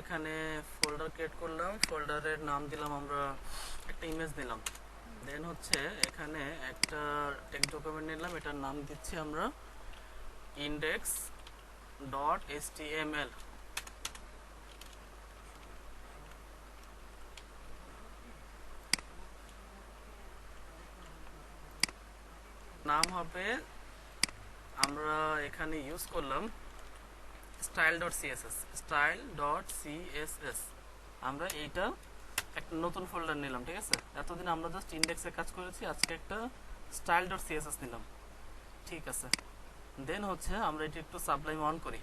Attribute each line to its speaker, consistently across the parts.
Speaker 1: এখানে folder create করলাম, ফোল্ডারের নাম দিলাম আমরা একটা ইমেজ দিলাম। দেন হচ্ছে এখানে একটা টেক্সট ডকুমেন্ট নিলাম, এটার নাম দিচ্ছি আমরা index.html। নাম হবে, আমরা এখানে ইউজ করলাম style.css। আমরা এইটা একটা নতুন ফোল্ডার নিলাম, ঠিক আছে। এতদিন আমরা জাস্ট ইন্ডেক্সে কাজ করেছি, আজকে একটা style.css নিলাম, ঠিক আছে। দেন হচ্ছে আমরা এটা একটু সাবলাইম অন করি,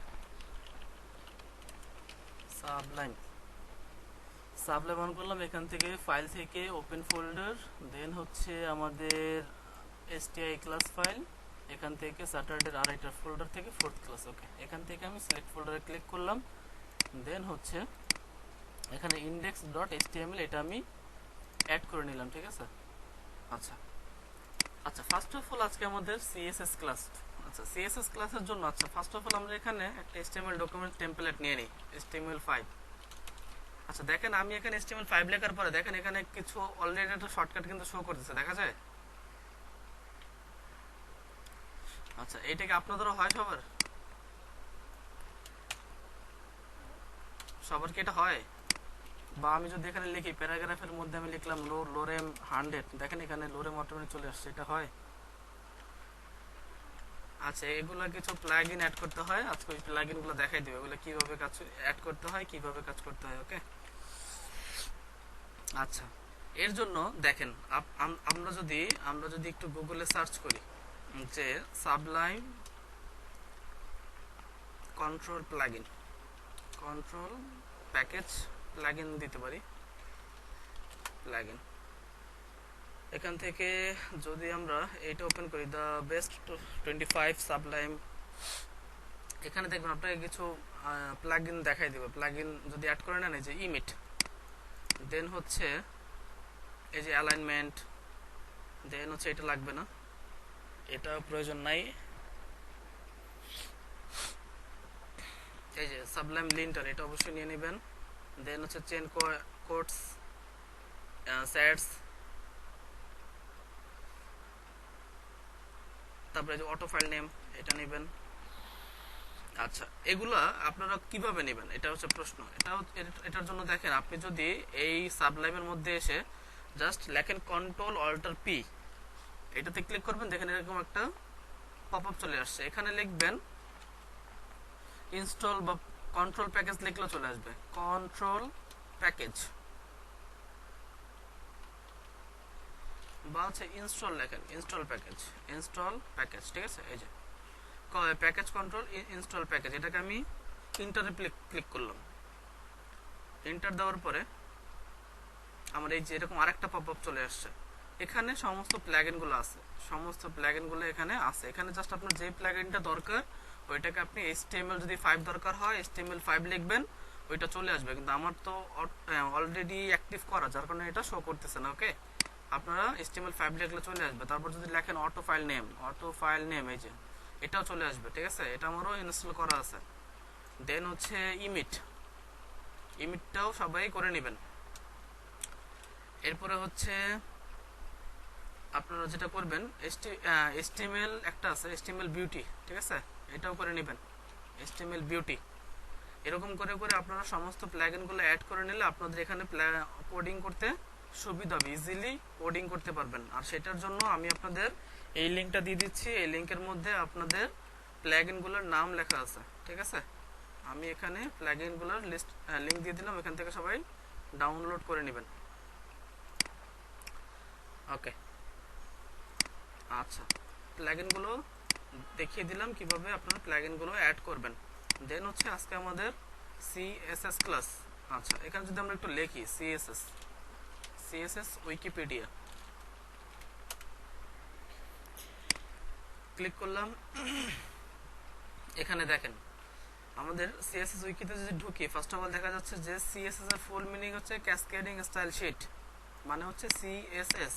Speaker 1: সাবলাইম অন করলাম। এখান থেকে ফাইল থেকে ওপেন ফোল্ডার, দেন হচ্ছে আমাদের STI ক্লাস ফাইল, এখান থেকে স্যাটারডের আড়াইটার ফোল্ডার থেকে ফোর্থ ক্লাস। ওকে, এখান থেকে আমি সিলেক্ট ফোল্ডারে ক্লিক করলাম। দেন হচ্ছে এখানে index.html এটা আমি অ্যাড করে নিলাম, ঠিক আছে। আচ্ছা আচ্ছা ফার্স্ট অফ অল আজকে আমাদের CSS ক্লাস। আচ্ছা CSS ক্লাসের জন্য ফার্স্ট অফ অল আমরা এখানে একটা HTML ডকুমেন্ট টেমপ্লেট নিয়ে নিই, HTML5। আচ্ছা দেখেন, আমি এখানে HTML5 লেখার পরে দেখেন এখানে কিছু অলরেডি একটা শর্টকাট কিন্তু শো করতেছে, দেখা যায়। আচ্ছা এইটা কি আপনাদেরও হয়? সবার কি এটা হয়? বা আমি যদি এখানে লিখি প্যারাগ্রাফের মধ্যে আমি লিখলাম লোরেম 100, দেখেন এখানে লোরেম অটোমেটিক চলে আসছে, এটা হয়। আচ্ছা এগুলো কিছু প্লাগইন অ্যাড করতে হয়, আজকে ওই প্লাগইনগুলো দেখাই দেব, এগুলো কিভাবে কাজ অ্যাড করতে হয়, কিভাবে কাজ করতে হয়। ওকে, আচ্ছা এর জন্য দেখেন আমরা যদি একটু গুগলে সার্চ করি যে সাবলাইম কন্ট্রোল প্যাকেজ প্লাগইন দিতে পারি, প্লাগইন। এখান থেকে যদি আমরা এটা ওপেন করি, দ্য বেস্ট 25 সাবলাইম, এখানে দেখবেন আপনাকে কিছু প্লাগইন দেখাই দেবে। প্লাগইন যদি অ্যাড করে নেন, এই যে ইমিট, দেন হচ্ছে এই যে অ্যালাইনমেন্ট, দেন হচ্ছে এটা লাগবে না, এটা প্রয়োজন নাই। এই যে সাবলাইম লিন্টার, এটা অবশ্যই নিয়ে নেবেন। দেন হচ্ছে চেন কোডস, স্যাটস, তারপরে যে অটো ফাইল নেম, এটা নেবেন। আচ্ছা এগুলা আপনারা কিভাবে নেবেন, এটা হচ্ছে প্রশ্ন। এটার জন্য দেখেন, আপনি যদি এই সাবলাইমের মধ্যে এসে জাস্ট লেখেন Ctrl+Alt+P, এটাতে ক্লিক করবেন, দেখেন এরকম একটা পপআপ চলে আসছে। এখানে লিখবেন ইনস্টল বা কন্ট্রোল প্যাকেজ, লিখলে চলে আসবে কন্ট্রোল প্যাকেজ, বা হচ্ছে ইনস্টল লেখেন ইনস্টল প্যাকেজ, ঠিক আছে। এই যে প্যাকেজ কন্ট্রোল ইনস্টল প্যাকেজ, এটাকে আমি ইন্টারে ক্লিক করলাম। এন্টার দেওয়ার পরে আমার এই যে এরকম আরেকটা পপআপ চলে আসছে। এখানে সমস্ত প্লাগইনগুলো আছে, এখানে আছে। এখানে জাস্ট আপনার যে প্লাগইনটা দরকার ওইটাকে আপনি HTML যদি 5 দরকার হয় HTML5 লিখবেন, ওইটা চলে আসবে। কিন্তু আমার তো অলরেডি অ্যাক্টিভ করা, যার কারণে এটা শো করতেছে না। ওকে, আপনারা HTML5 লিখলে চলে আসবে। তারপর যদি লেখেন অটো ফাইল নেম, এই যে এটাও চলে আসবে, ঠিক আছে। এটা আমারও ইনস্টল করা আছে। দেন হচ্ছে ইমিটটাও সবাই করে নেবেন। এরপরে হচ্ছে আপনারা যেটা করবেন, HTML একটা আছে HTML বিউটি, ঠিক আছে, এটাও করে নেবেন HTML বিউটি। এরকম করে আপনারা সমস্ত প্লাগইনগুলো অ্যাড করে নিলে আপনাদের এখানে কোডিং করতে সুবিধা হবে, ইজিলি কোডিং করতে পারবেন। আর সেটার জন্য আমি আপনাদের এই লিঙ্কটা দিয়ে দিচ্ছি, এই লিঙ্কের মধ্যে আপনাদের প্লাগইনগুলোর নাম লেখা আছে, ঠিক আছে। আমি এখানে প্লাগইনগুলোর লিঙ্ক দিয়ে দিলাম, এখান থেকে সবাই ডাউনলোড করে নেবেন। ওকে, আচ্ছা প্লাগইনগুলো দেখিয়ে দিলাম কিভাবে আপনারা প্লাগইনগুলো অ্যাড করবেন। দেন হচ্ছে আজকে আমাদের CSS ক্লাস। আচ্ছা এখানে যদি আমরা একটু লিখি CSS উইকিপিডিয়া, ক্লিক করলাম। এখানে দেখেন আমাদের CSS উইকিতে যদি ঢুকি, ফার্স্ট অফ অল দেখা যাচ্ছে যে CSS এর ফুল মিনিং হচ্ছে ক্যাসকেডিং স্টাইল শিট, মানে হচ্ছে CSS।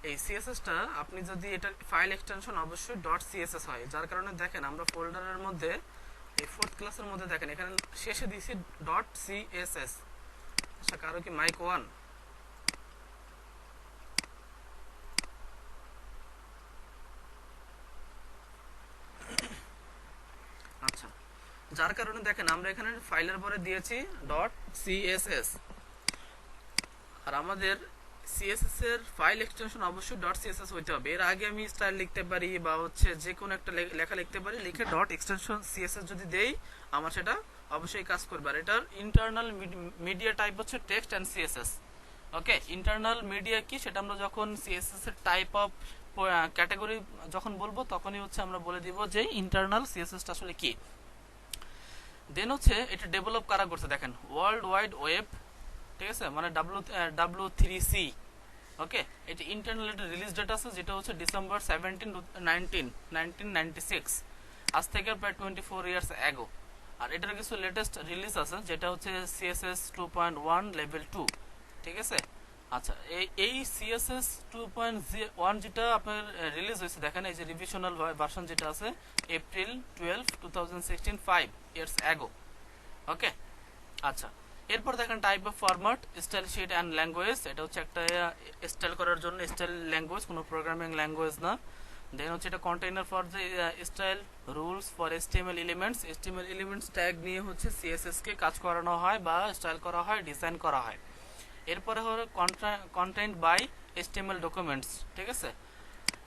Speaker 1: এই CSSটা আপনি যদি এটা ফাইল এক্সটেনশন অবশ্যই .css হয়, যার কারণে দেখেন আমরা ফোল্ডারের মধ্যে এই 4th ক্লাসের মধ্যে দেখেন এখানে শেষে দিয়েছি .css। আচ্ছা, কারো কি মাইক ওয়ান? আচ্ছা, যার কারণে দেখেন আমরা এখানে ফাইলের পরে দিয়েছি .css, আর আমাদের সিএসএস এর ফাইল এক্সটেনশন অবশ্যই .css হইতে হবে। এর আগে আমি স্টাইল লিখতে পারি বা হচ্ছে যে কোনো একটা লেখা লিখতে পারি, লিখে .extension css যদি দেই আমার সেটা অবশ্যই কাজ করবে। আর এটার ইন্টারনাল মিডিয়া টাইপ হচ্ছে text and CSS. Okay, internal media কি সেটা আমরা যখন সিএসএস এর টাইপ অফ ক্যাটাগরি যখন বলবো তখনই হচ্ছে আমরা বলে দিব যে ইন্টারনাল সিএসএস টা আসলে কি। দেন হচ্ছে এটা ডেভেলপ কারা করছে দেখেন, ওয়ার্ল্ড ওয়াইড ওয়েব, ঠিক আছে, মানে W3C। ওকে, এটা ইন্টারনাল একটা রিলিজ ডেট আছে যেটা হচ্ছে ডিসেম্বর 1996, আজ থেকে প্রায় 24 ইয়ার্স অ্যাগো। আর এটার কিছু লেটেস্ট রিলিজ আছে যেটা হচ্ছে CSS 2.1 লেভেল 2, ঠিক আছে। আচ্ছা, এই CSS 2.1 যেটা আপনার রিলিজ হয়েছে দেখেন, এই যে রিভিশনাল ভার্সন যেটা আছে এপ্রিল 12, 2016, 5 ইয়ার্স অ্যাগো। ওকে, আচ্ছা, এরপর দেখেন type of format, style sheet and language. এটা হচ্ছে একটা স্টাইল করার জন্য স্টাইল ল্যাঙ্গুয়েজ, কোনো প্রোগ্রামিং ল্যাঙ্গুয়েজ না। দেন হচ্ছে এটা container for the style rules for HTML elements. HTML elements tag নিয়ে হচ্ছে CSS কে কাজ করানো হয় বা স্টাইল করা হয়, ডিজাইন করা হয়। এরপরে হলো কন্টেন্ট বাই HTML ডকুমেন্টস, ঠিক আছে।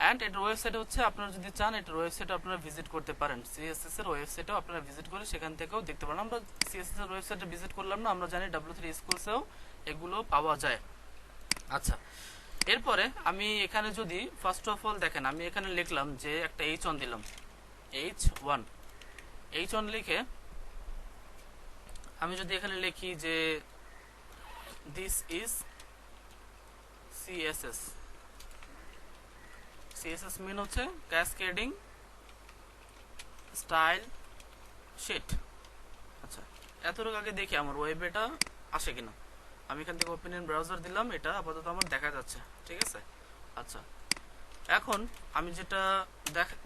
Speaker 1: অ্যান্ড এটার ওয়েবসাইট হচ্ছে আপনারা যদি চান এটার ওয়েবসাইট আপনারা ভিজিট করতে পারেন, সিএসএস এর ওয়েবসাইটও আপনারা ভিজিট করে সেখান থেকেও দেখতে পারেন। আমরা সিএসএস এর ওয়েবসাইটে ভিজিট করলাম না, আমরা জানি W3 স্কুলসেও এগুলো পাওয়া যায়। আচ্ছা, এরপরে আমি এখানে যদি ফার্স্ট অফ অল দেখেন আমি এখানে লিখলাম যে একটা H1 দিলাম, H1 লিখে আমি যদি এখানে লিখি যে দিস ইজ CSS মিন হচ্ছে ক্যাসকেডিং স্টাইল শিট। আচ্ছা, এতটুকু আগে দেখি আমার ওয়েবে এটা আসে কিনা। আমি এখান থেকে ওপেন ইন ব্রাউজার দিলাম, এটা আপাতত আমার দেখা যাচ্ছে, ঠিক আছে। আচ্ছা, এখন আমি যেটা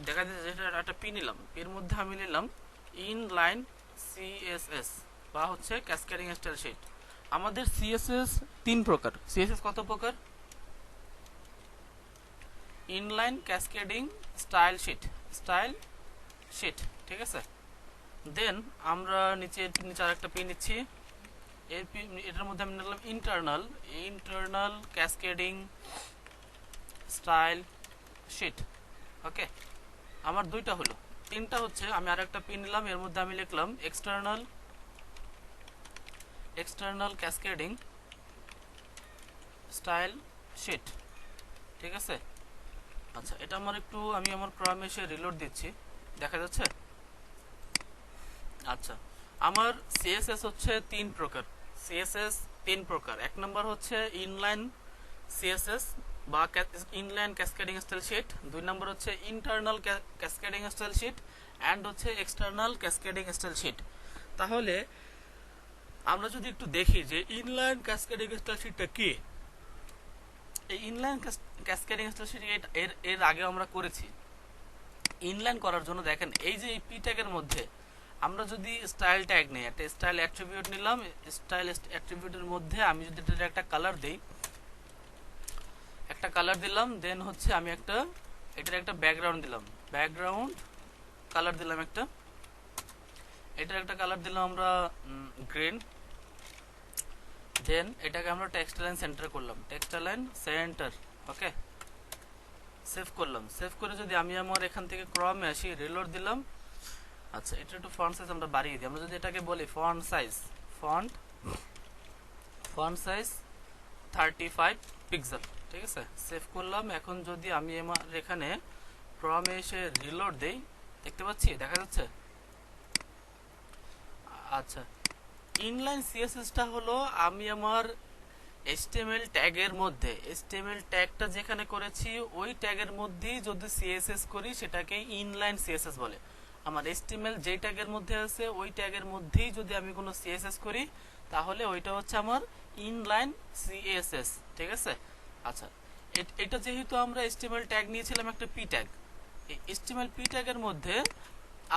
Speaker 1: দেখা যাচ্ছে যেটা একটা পি নিলাম, এর মধ্যে আমি নিলাম ইনলাইন CSS বা হচ্ছে ক্যাসকেডিং স্টাইল শিট। আমাদের CSS 3 প্রকার। CSS কত প্রকার? ইনলাইন, ক্যাসকেডিং, স্টাইল শিট, ঠিক আছে। দেন আমরা নিচে আরেকটা পি নিচ্ছি, এটার মধ্যে আমি নিলাম ইন্টারনাল ক্যাসকেডিং স্টাইল শিট। ওকে, আমার দুইটা হলো, তিনটা হচ্ছে আমি আরেকটা পি নিলাম, এর মধ্যে আমি লিখলাম এক্সটার্নাল ক্যাসকেডিং স্টাইল শিট, ঠিক আছে। আচ্ছা, এটা আমি আমার ক্রমে এসে রিলোড দিচ্ছি, দেখা যাচ্ছে। আচ্ছা, আমার CSS হচ্ছে 3 প্রকার। এক নম্বর হচ্ছে ইনলাইন CSS বা inline cascading style sheet, 2 number হচ্ছে internal cascading style sheet and হচ্ছে এক্সটার্নাল ক্যাসকেডিং স্টাইল শিট। তাহলে আমরা যদি একটু দেখি যে ইনলাইন ক্যাসকেডিং স্টাইল শিটটা কি। এই ইনলাইন ক্যাসকেডিং স্টাইল শিট এর আগে আমরা করেছি। ইনলাইন করার জন্য দেখেন এই যে এই পি ট্যাগের মধ্যে আমরা যদি স্টাইল ট্যাগ নেই, একটা স্টাইল অ্যাট্রিবিউট নিলাম, স্টাইল অ্যাট্রিবিউটের মধ্যে আমি যদি একটা কালার দেই, একটা কালার দিলাম, দেন হচ্ছে আমি এটার একটা ব্যাকগ্রাউন্ড দিলাম, ব্যাকগ্রাউন্ড কালার দিলাম একটা, এটার একটা কালার দিলাম আমরা গ্রিন। দেন এটাকে আমরা টেক্সট লাইন সেন্টার করলাম, টেক্সট লাইন সেন্টার। ওকে, সেভ করলাম। সেভ করে যদি আমি আমার এখান থেকে ক্রমে আসি, রিলোড দিলাম। আচ্ছা, এটা একটু ফন্ট সাইজ আমরা বাড়িয়ে দিই। আমরা যদি এটাকে বলি ফন্ট সাইজ 35 পিক্সেল, ঠিক আছে। সেভ করলাম। এখন যদি আমি আমার এখানে ক্রমে এসে রিলোড দেই, দেখতে পাচ্ছি, দেখা যাচ্ছে। আচ্ছা, ইনলাইন CSS-টা হলো আমি আমার HTML ট্যাগের মধ্যে HTML ট্যাগটা যেখানে করেছি ওই ট্যাগের মধ্যেই যদি CSS করি সেটাকে ইনলাইন CSS বলে। আমার HTML যে ট্যাগের মধ্যে আছে ওই ট্যাগের মধ্যেই যদি আমি কোনো CSS করি তাহলে ওইটা হচ্ছে আমার ইনলাইন CSS, ঠিক আছে। আচ্ছা, এটা যেহেতু আমরা HTML ট্যাগ নিয়েছিলাম একটা পি ট্যাগ, এই HTML পি ট্যাগের মধ্যে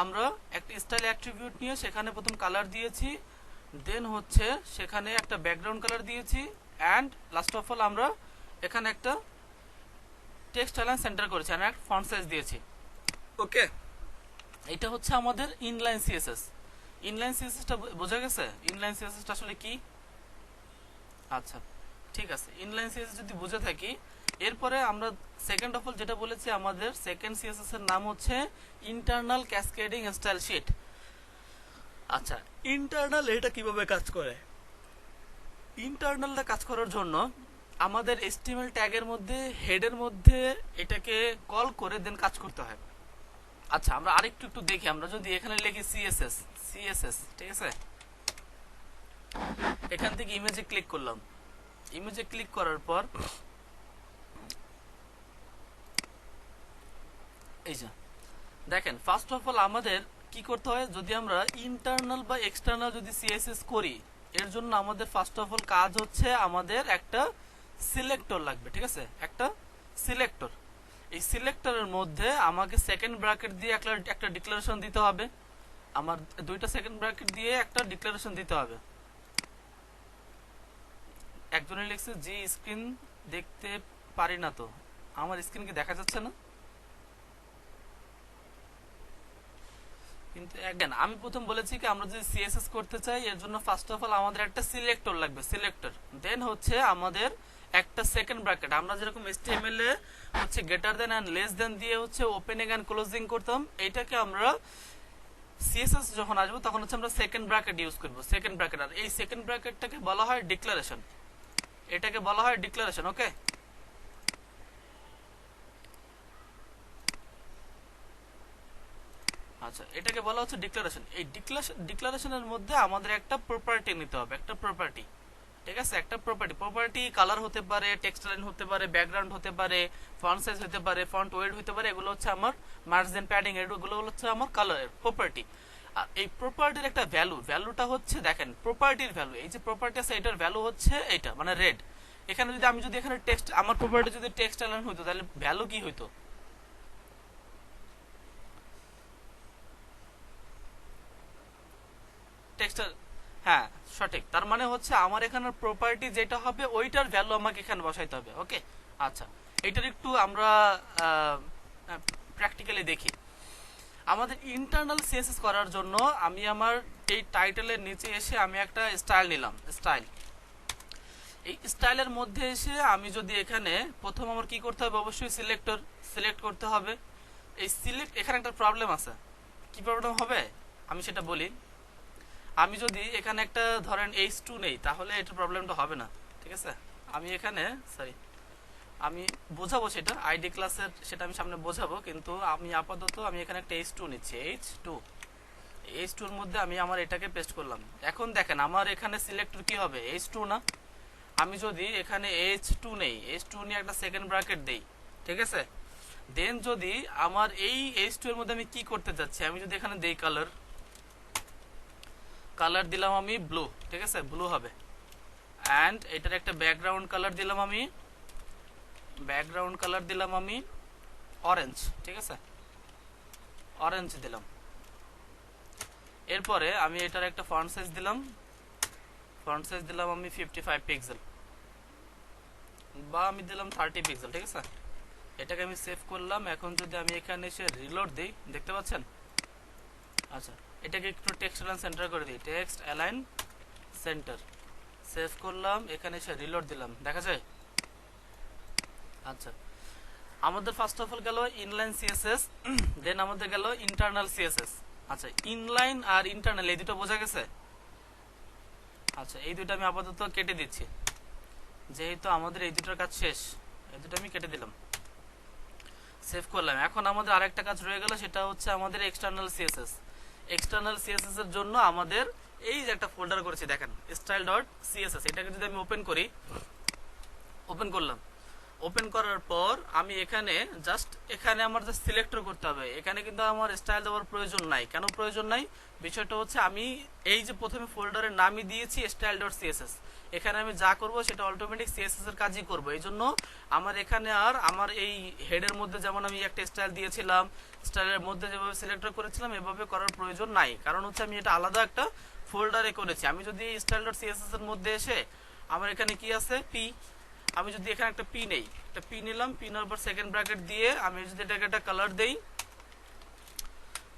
Speaker 1: আমরা একটা স্টাইল অ্যাট্রিবিউট নিয়ে সেখানে প্রথম কালার দিয়েছি, দেন হচ্ছে সেখানে একটা ব্যাকগ্রাউন্ড কালার দিয়েছি, অ্যান্ড লাস্ট অফ অল আমরা এখানে একটা টেক্সট অ্যালাইন সেন্টার করেছি, আর একটা ফন্ট সাইজ দিয়েছি। ওকে, এটা হচ্ছে আমাদের ইনলাইন সিএসএস। ইনলাইন সিএসএসটা বোঝা গেছে? ইনলাইন সিএসএসটা আসলে কি? আচ্ছা ঠিক আছে, ইনলাইন সিএসএস যদি বুঝে থাকি, এরপরে আমরা সেকেন্ড অফ অল যেটা বলেছি, আমাদের সেকেন্ড সিএসএস এর নাম হচ্ছে ইন্টারনাল ক্যাসকেডিং স্টাইল শিট। আচ্ছা, ইন্টারনাল এটা কিভাবে কাজ করে? ইন্টারনালটা কাজ করার জন্য আমাদের HTML ট্যাগের মধ্যে হেডের মধ্যে এটাকে কল করে দেন কাজ করতে হয়। আচ্ছা, আমরা আরেকটু একটু দেখি। আমরা যদি এখানে লিখি সিএসএস, ঠিক আছে, এখান থেকে ইমেজে ক্লিক করলাম। ইমেজে ক্লিক করার পর এই যে দেখেন, ফার্স্ট অফ অল আমাদের কি করতে হয়, যদি আমরা ইন্টারনাল বা এক্সটার্নাল যদি সিএসএস করি, এর জন্য আমাদের ফার্স্ট অফ অল কাজ হচ্ছে আমাদের একটা সিলেক্টর লাগবে, ঠিক আছে, একটা সিলেক্টর। এই সিলেক্টরের মধ্যে আমাকে সেকেন্ড ব্র্যাকেট দিয়ে একটা ডিক্লারেশন দিতে হবে। আমার দুইটা সেকেন্ড ব্র্যাকেট দিয়ে একটা ডিক্লারেশন দিতে হবে। একজনে লিখছে জি স্ক্রিন দেখতে পারি না, তো আমার স্ক্রিন কি দেখা যাচ্ছে না? কিন্তু again, আমি প্রথম বলেছি কি, আমরা যদি সিএসএস করতে চাই, এর জন্য ফার্স্ট অফ অল আমাদের একটা সিলেক্টর লাগবে, সিলেক্টর। দেন হচ্ছে আমাদের একটা সেকেন্ড ব্র্যাকেট, আমরা যেরকম HTML এ হচ্ছে greater than and less than দিয়ে হচ্ছে ওপেনিং এন্ড ক্লোজিং করতাম, এটাকে আমরা সিএসএস যখন আসবো তখন হচ্ছে আমরা সেকেন্ড ব্র্যাকেট ইউজ করব, সেকেন্ড ব্র্যাকেট। আর এই সেকেন্ড ব্র্যাকেটটাকে বলা হয় ডিক্লারেশন, এটাকে বলা হয় ডিক্লারেশন। ওকে, আচ্ছা, এটাকে বলা হচ্ছে ডিক্লারেশন। এই ডিক্লারেশনের মধ্যে আমাদের একটা প্রপার্টি নিতে হবে, একটা প্রপার্টি, ঠিক আছে, একটা প্রপার্টি কালার হতে পারে, টেক্সট লাইন হতে পারে, ব্যাকগ্রাউন্ড হতে পারে, ফন্ট সাইজ হতে পারে, ফন্ট ওয়েট হতে পারে, এগুলো হচ্ছে আমার মার্জিন প্যাডিং, এগুলো হচ্ছে আমার কালারের প্রপার্টি। আর এই প্রপার্টির একটা ভ্যালুটা হচ্ছে, দেখেন প্রপার্টির ভ্যালু, এই যে প্রপার্টি আছে এটার ভ্যালু হচ্ছে এটা, মানে রেড। এখানে যদি আমি এখানে টেক্সট, আমার প্রপার্টি যদি টেক্সট লাইন হতো, তাহলে ভ্যালু কি হইতো? টেক্সট, হ্যাঁ সঠিক। তার মানে হচ্ছে আমার এখানে প্রপার্টি যেটা হবে ওইটার ভ্যালু আমাকে এখানে বসাইতে হবে। ওকে, আচ্ছা, এটার একটু আমরা প্র্যাকটিক্যালি দেখি। আমাদের ইন্টারনাল সিএসএস করার জন্য আমি আমার এই টাইটেলের নিচে এসে আমি একটা স্টাইল নিলাম, স্টাইল। এই স্টাইলের মধ্যে এসে আমি যদি এখানে প্রথম আমার কি করতে হবে, অবশ্যই সিলেক্টর সিলেক্ট করতে হবে। এই সিলেক্ট, এখানে একটা প্রবলেম আছে। কি প্রবলেম হবে আমি সেটা বলি। আমি যদি এখানে একটা ধরেন H2 নেই, তাহলে এটা প্রবলেমটা হবে না, ঠিক আছে। আমি এখানে আমি বোঝাবো সেটা আইডি ক্লাসের, সেটা আমি সামনে বোঝাবো, কিন্তু আমি আপাতত আমি এখানে একটা H2 নিচ্ছি, H2 এর মধ্যে আমি আমার এটাকে পেস্ট করলাম। এখন দেখেন আমার এখানে সিলেক্টর কি হবে, H2 না। আমি যদি এখানে H2 নেই, H2 নিয়ে একটা সেকেন্ড ব্র্যাকেট দেই, ঠিক আছে, দেন যদি আমার এই H2 এর মধ্যে আমি কি করতে যাচ্ছি, আমি যদি এখানে দেই কালার দিলাম আমি ব্লু, ঠিক আছে, ব্লু হবে। অ্যান্ড এটার একটা ব্যাকগ্রাউন্ড কালার দিলাম আমি অরেঞ্জ, ঠিক আছে, অরেঞ্জ দিলাম। এরপরে আমি এটার একটা ফন্ট সাইজ দিলাম আমি 55 পিক্সেল, বা আমি দিলাম 30 পিক্সেল, ঠিক আছে। এটাকে আমি সেভ করলাম। এখন যদি আমি এখানে এসে রিলোড দিই, দেখতে পাচ্ছেন? আচ্ছা, এটাকে একটু টেক্সট অ্যালাইন সেন্টার করে দিই, টেক্সট অ্যালাইন সেন্টার, সেভ করলাম। এখানে এসে রিলোড দিলাম, দেখা যায়? আচ্ছা, আমাদের ফার্স্ট অফ অল গেল ইনলাইন সিএসএস, দেন আমাদের গেল ইন্টারনাল সিএসএস। আচ্ছা, ইনলাইন আর ইন্টারনাল এই দুটো বোঝা গেছে? আচ্ছা, এই দুটো আমি আপাতত কেটে দিচ্ছি, যেহেতু আমাদের এই দুটোর কাজ শেষ। এই দুটো আমি কেটে দিলাম, সেভ করলাম। এখন আমাদের আরেকটা কাজ রয়ে গেল, সেটা হচ্ছে আমাদের এক্সটার্নাল সিএসএস। এক্সটার্নাল সিএসএস এর জন্য আমাদের এই যে একটা ফোল্ডার করেছি, দেখেন style.css, এটাকে যদি আমি ওপেন করলাম, ওপেন করার পর আমি এখানে জাস্ট আমার জাস্ট সিলেক্টর করতে হবে। এখানে কিন্তু আমার স্টাইল দেওয়ার প্রয়োজন নাই। কেন প্রয়োজন নাই? বিষয়টা হচ্ছে আমি এই যে প্রথমে ফোল্ডারের নামই দিয়েছি স্টাইল ডট সিএসএস, এখানে আমি যা করব সেটা অটোমেটিক সিএসএস এর কাজই করব। এই জন্য আমার এখানে আর আমার এই হেডের মধ্যে যেমন আমি একটা স্টাইল দিয়েছিলাম, স্টাইলের মধ্যে যেভাবে সিলেক্টর করেছিলাম এভাবে করার প্রয়োজন নাই। কারণ হচ্ছে আমি এটা আলাদা একটা ফোল্ডারে করেছি। আমি যদি স্টাইল ডট সিএসএস এর মধ্যে এসে আমার এখানে কি আছে পি, আমি যদি এখানে একটা পি নেই, একটা পি নিলাম, পি নেওয়ার পর সেকেন্ড ব্র্যাকেট দিয়ে আমি যদি এটাকে একটা কালার দেই,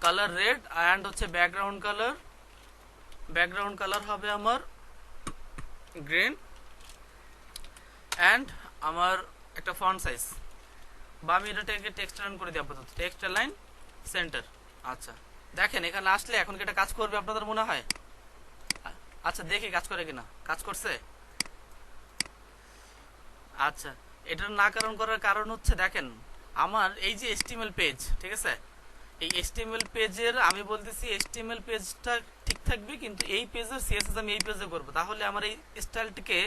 Speaker 1: কালার রেড অ্যান্ড হচ্ছে ব্যাকগ্রাউন্ড কালার হবে আমার গ্রিন অ্যান্ড আমার একটা ফন্ট সাইজ, বা আমি এটাকে টেক্সট লাইন করে দিই আপাতত, টেক্সট লাইন সেন্টার। আচ্ছা দেখেন এখানে আসলে এখন কি এটা কাজ করবে আপনাদের মনে হয়? আচ্ছা দেখি কাজ করে কিনা। কাজ করছে? আচ্ছা, এটা না করার কারণ হচ্ছে দেখেন আমার এই যে HTML পেজ, ঠিক আছে, এই HTML পেজের আমি বলতেছি HTML পেজটা ঠিক থাকবে, কিন্তু এই পেজের CSS আমি এই পেজে করব, তাহলে আমার এই স্টাইলটিকে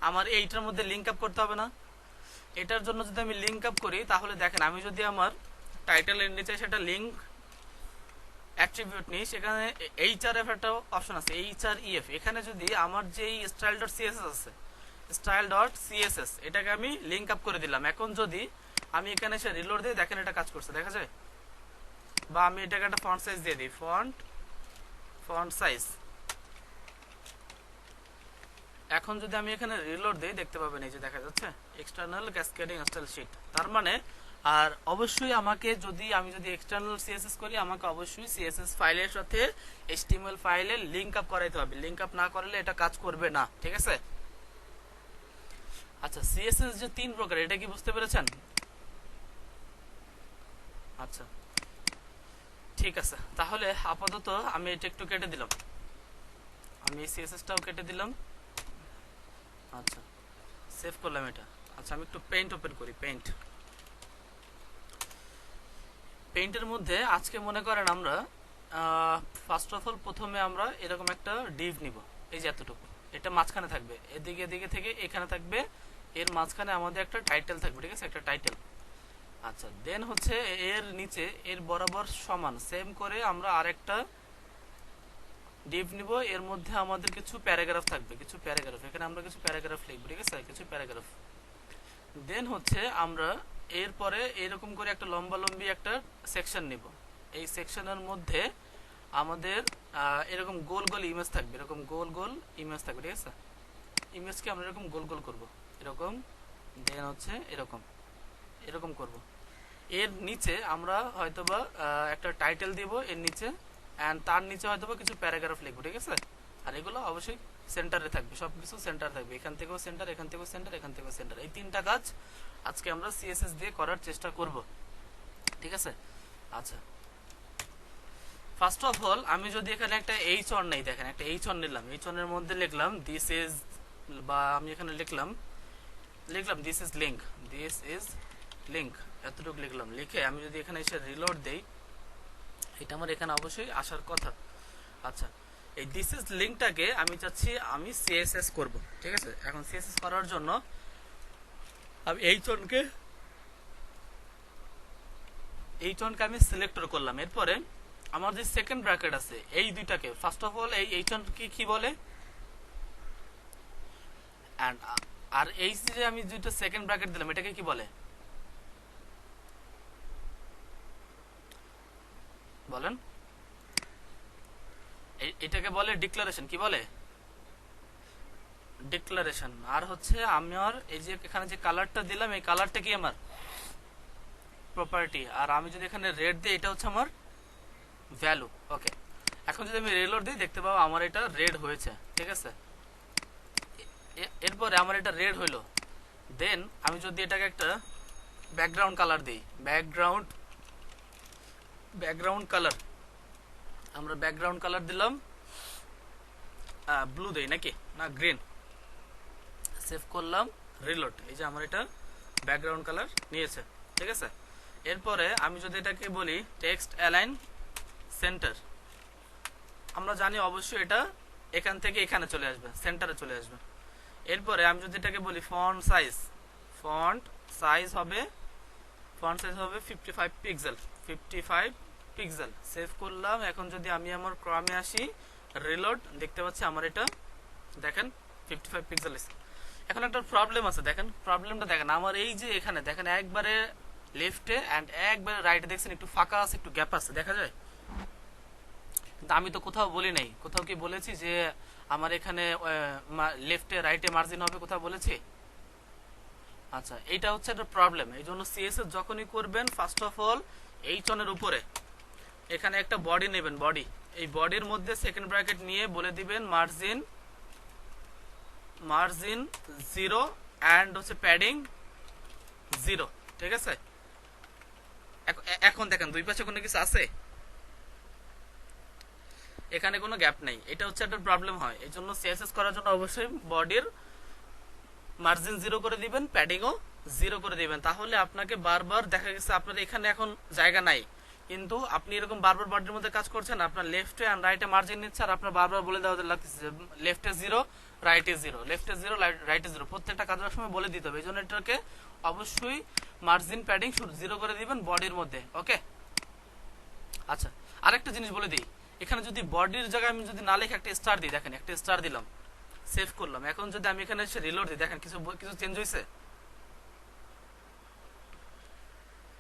Speaker 1: আমার এইটার মধ্যে লিংক আপ করতে হবে না? এটার জন্য যদি আমি লিংক আপ করি তাহলে দেখেন আমি যদি আমার টাইটেলের নিচে সেটা লিংক অ্যাট্রিবিউট নিই, সেখানে HRF একটা অপশন আছে, HREF, এখানে যদি আমার যেই স্টাইল ডট সিএসএস আছে, স্টাইল ডট সিএসএস, এটাকে আমি লিংক আপ করে দিলাম। এখন যদি আমি এখানে এসে রিলোড দিই, দেখেন এটা কাজ করছে, দেখা যায়? বা আমি এটাকে একটা ফন্ট সাইজ দিয়ে দিই, ফন্ট সাইজ। এখন যদি আমি এখানে রিলোড দিই দেখতে পাবেন এই যে দেখা যাচ্ছে এক্সটার্নাল ক্যাসকেডিং স্টাইল শীট। তার মানে আর অবশ্যই আমাকে আমি যদি এক্সটার্নাল সিএসএস করি, আমাকে অবশ্যই সিএসএস ফাইলের সাথে HTML ফাইলের লিংক আপ করাইতে হবে। লিংক আপ না করলে এটা কাজ করবে না, ঠিক আছে? আচ্ছা, সিএসএস যে 3 প্রকার, এটা কি বুঝতে পেরেছেন? আচ্ছা ঠিক আছে, তাহলে আপাতত আমি এটা একটু কেটে দিলাম, আমি সিএসএসটাও কেটে দিলাম। আচ্ছা সেভ করলাম এটা। আচ্ছা আমি একটু পেইন্ট ওপেন করি। পেইন্টের মধ্যে আজকে মনে করেন আমরা ফার্স্ট অফ অল প্রথমে আমরা এরকম একটা ডিভ নিব, এই যে এতটুকু, এটা মাঝখানে থাকবে, এদিকে থেকে এখানে থাকবে, এর মাঝখানে আমাদের একটা টাইটেল থাকবে, ঠিক আছে, একটা টাইটেল। আচ্ছা দেন হচ্ছে এর নিচে এর বরাবর সমান সেম করে আমরা আরেকটা ডিভ নিব, এর মধ্যে আমাদের কিছু প্যারাগ্রাফ থাকবে, এখানে আমরা কিছু প্যারাগ্রাফ লিখব, ঠিক আছে, কিছু প্যারাগ্রাফ। দেন হচ্ছে আমরা এরপরে এরকম করে একটা লম্বালম্বি একটা সেকশন নিব, এই সেকশনের মধ্যে আমাদের এরকম গোল ইমেজ থাকবে, এরকম গোল ইমেজ থাকবে, ঠিক আছে। ইমেজকে আমরা এরকম গোল করব, এরকম, দেন হচ্ছে এরকম করব। এর নিচে আমরা হয়তোবা একটা টাইটেল দিব এর নিচে, এন্ড তার নিচে হয়তোবা কিছু প্যারাগ্রাফ লিখবো, ঠিক আছে। আর এগুলো অবশ্যই সেন্টারে থাকবে, সবকিছু সেন্টার থাকবে, এখান থেকেও সেন্টার, এখান থেকেও সেন্টার, এখান থেকেও সেন্টার। এই 3টা কাজ আজকে আমরা সিএসএস দিয়ে করার চেষ্টা করব, ঠিক আছে। আচ্ছা ফার্স্ট অফ অল আমি যদি এখানে একটা H1 নেই, দেখেন একটা H1 নিলাম, H1 এর মধ্যে লিখলাম দিস ইজ, বা আমি এখানে লিখলাম দিস ইজ লিংক, এতটুকু লিখলাম। লিখে আমি যদি এখানে এসে রিলোড দেই, এটা আমার এখানে অবশ্যই আসার কথা। আচ্ছা এই দিস ইজ লিংকটাকে আমি চাচ্ছি আমি সিএসএস করব, ঠিক আছে। এখন সিএসএস করার জন্য আমি H1কে আমি সিলেক্টর করলাম। এরপরে আমার যে সেকেন্ড ব্র্যাকেট আছে এই দুইটাকে ফার্স্ট অফ অল এই H1 কি বলে, আর এই যে আমি দুইটা সেকেন্ড ব্র্যাকেট দিলাম এটাকে কি বলে বলেন? এটাকে বলে ডিক্লারেশন। কি বলে? ডিক্লারেশন। আর হচ্ছে আমার এই যে এখানে যে কালারটা দিলাম এই কালারটা কি আমার প্রপার্টি, আর আমি যদি এখানে রেড দিই এটা হচ্ছে আমার ভ্যালু। ওকে, এখন যদি আমি রিলোড দিই দেখতে পাবো আমার এটা রেড হয়েছে, ঠিক আছে। এরপরে আমার এটা রেড হইলো, দেন আমি যদি এটাকে একটা ব্যাকগ্রাউন্ড কালার দিই, ব্যাকগ্রাউন্ড কালার, আমরা ব্যাকগ্রাউন্ড কালার দিলাম ব্লু দেই নাকি না গ্রিন, সেভ করলাম, রিলোড, এই যে আমার এটা ব্যাকগ্রাউন্ড কালার নিয়েছে, ঠিক আছে। এরপরে আমি যদি এটাকে বলি টেক্সট অ্যালাইন সেন্টার, আমরা জানি অবশ্যই এটা এখান থেকে এখানে চলে আসবে, সেন্টারে চলে আসবে। এরপরে আমি যদি এটাকে বলি ফন্ট সাইজ হবে ফন্ট সাইজ হবে 55 পিক্সেল, 55 পিক্সেল। সেভ করলাম। এখন যদি আমি আমার ক্রমে আসি, রিলোড, দেখতে পাচ্ছি আমার এটা দেখেন 55 পিক্সেল। এখন একটা প্রবলেম আছে, দেখেন প্রবলেমটা দেখেন। আমার এই যে এখানে দেখেন একবারে লেফটে এন্ড একবারে রাইটে দেখছেন একটু ফাঁকা আছে, একটু গ্যাপ আছে, দেখা যায়। কিন্তু আমি তো কোথাও বলি নাই, কোথাও কি বলেছি যে আমার এখানে লেফটে রাইটে মার্জিন হবে, কোথাও বলেছি? আচ্ছা, এইটা হচ্ছে একটা প্রবলেম। এই জন্য সিএসএস যখনই করবেন, ফার্স্ট অফ অল এই চনের উপরে এখানে একটা বডি নেবেন, বডি। এই বডির মধ্যে সেকেন্ড ব্র্যাকেট নিয়ে বলে দিবেন মার্জিন 0 এন্ড হচ্ছে প্যাডিং 0, ঠিক আছে? এখন দেখেন দুই পাশে কোনো কিছু আছে, এখানে কোনো গ্যাপ নেই। এটা হচ্ছে একটা প্রবলেম হয়। এই জন্য সিএসএস করার জন্য অবশ্যই বডির মার্জিন 0 করে দিবেন, প্যাডিংও 0 করে দিবেন। তাহলে আপনাকে বারবার দেখা গেছে আপনার এখানে এখন জায়গা নাই, কিন্তু আপনি এরকম বারবার বডির মধ্যে কাজ করছেন, আপনার লেফটে এন্ড রাইটে মার্জিন নিচ্ছে, আর আপনার বারবার বলে দেওয়া লাগতেছে লেফটে 0 রাইটে 0, লেফটে 0 রাইটে 0, প্রত্যেকটা কাজের সময় বলে দিতে হবে। এই জন্য এটাকে অবশ্যই মার্জিন প্যাডিং 0 করে দিবেন বডির মধ্যে, ওকে? আচ্ছা, আরেকটা জিনিস বলে দিই, এখানে যদি বডির জায়গায় আমি যদি না লিখে একটা স্টার দিই, দেখেন একটা স্টার দিলাম, সেভ করলাম। এখন যদি আমি এখানে এসে রিলোড দিই, দেখেন কিছু চেঞ্জ হয়েছে?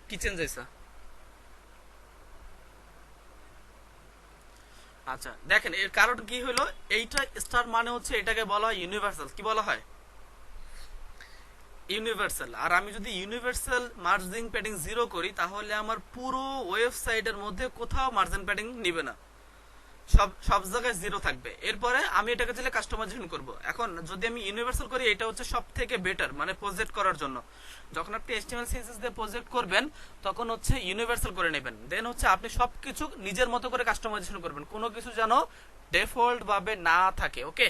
Speaker 1: কি চেঞ্জ হয়েছে? আচ্ছা দেখেন, এর কারণ কি হলো, এইটা স্টার মানে হচ্ছে এটাকে বলা হয় ইউনিভার্সাল। কি বলা হয়? ইউনিভার্সাল। আর আমি যদি ইউনিভার্সাল মার্জিন প্যাডিং 0 করি, তাহলে আমার পুরো ওয়েবসাইটের মধ্যে কোথাও মার্জিন প্যাডিং নিবে না, সব জায়গায় 0 থাকবে। এরপরে আমি এটাকে চাইলে কাস্টমাইজেশন করব। এখন যদি আমি ইউনিভার্সাল করি, এটা হচ্ছে সব থেকে বেটার, মানে প্রজেক্ট করার জন্য। যখন আপনি HTML CSS দিয়ে প্রজেক্ট করবেন, তখন হচ্ছে ইউনিভার্সাল করে নেবেন, দেন হচ্ছে আপনি সবকিছু নিজের মতো করে কাস্টমাইজেশন করবেন, কোনো কিছু যেন ডিফল্ট ভাবে না থাকে, ওকে?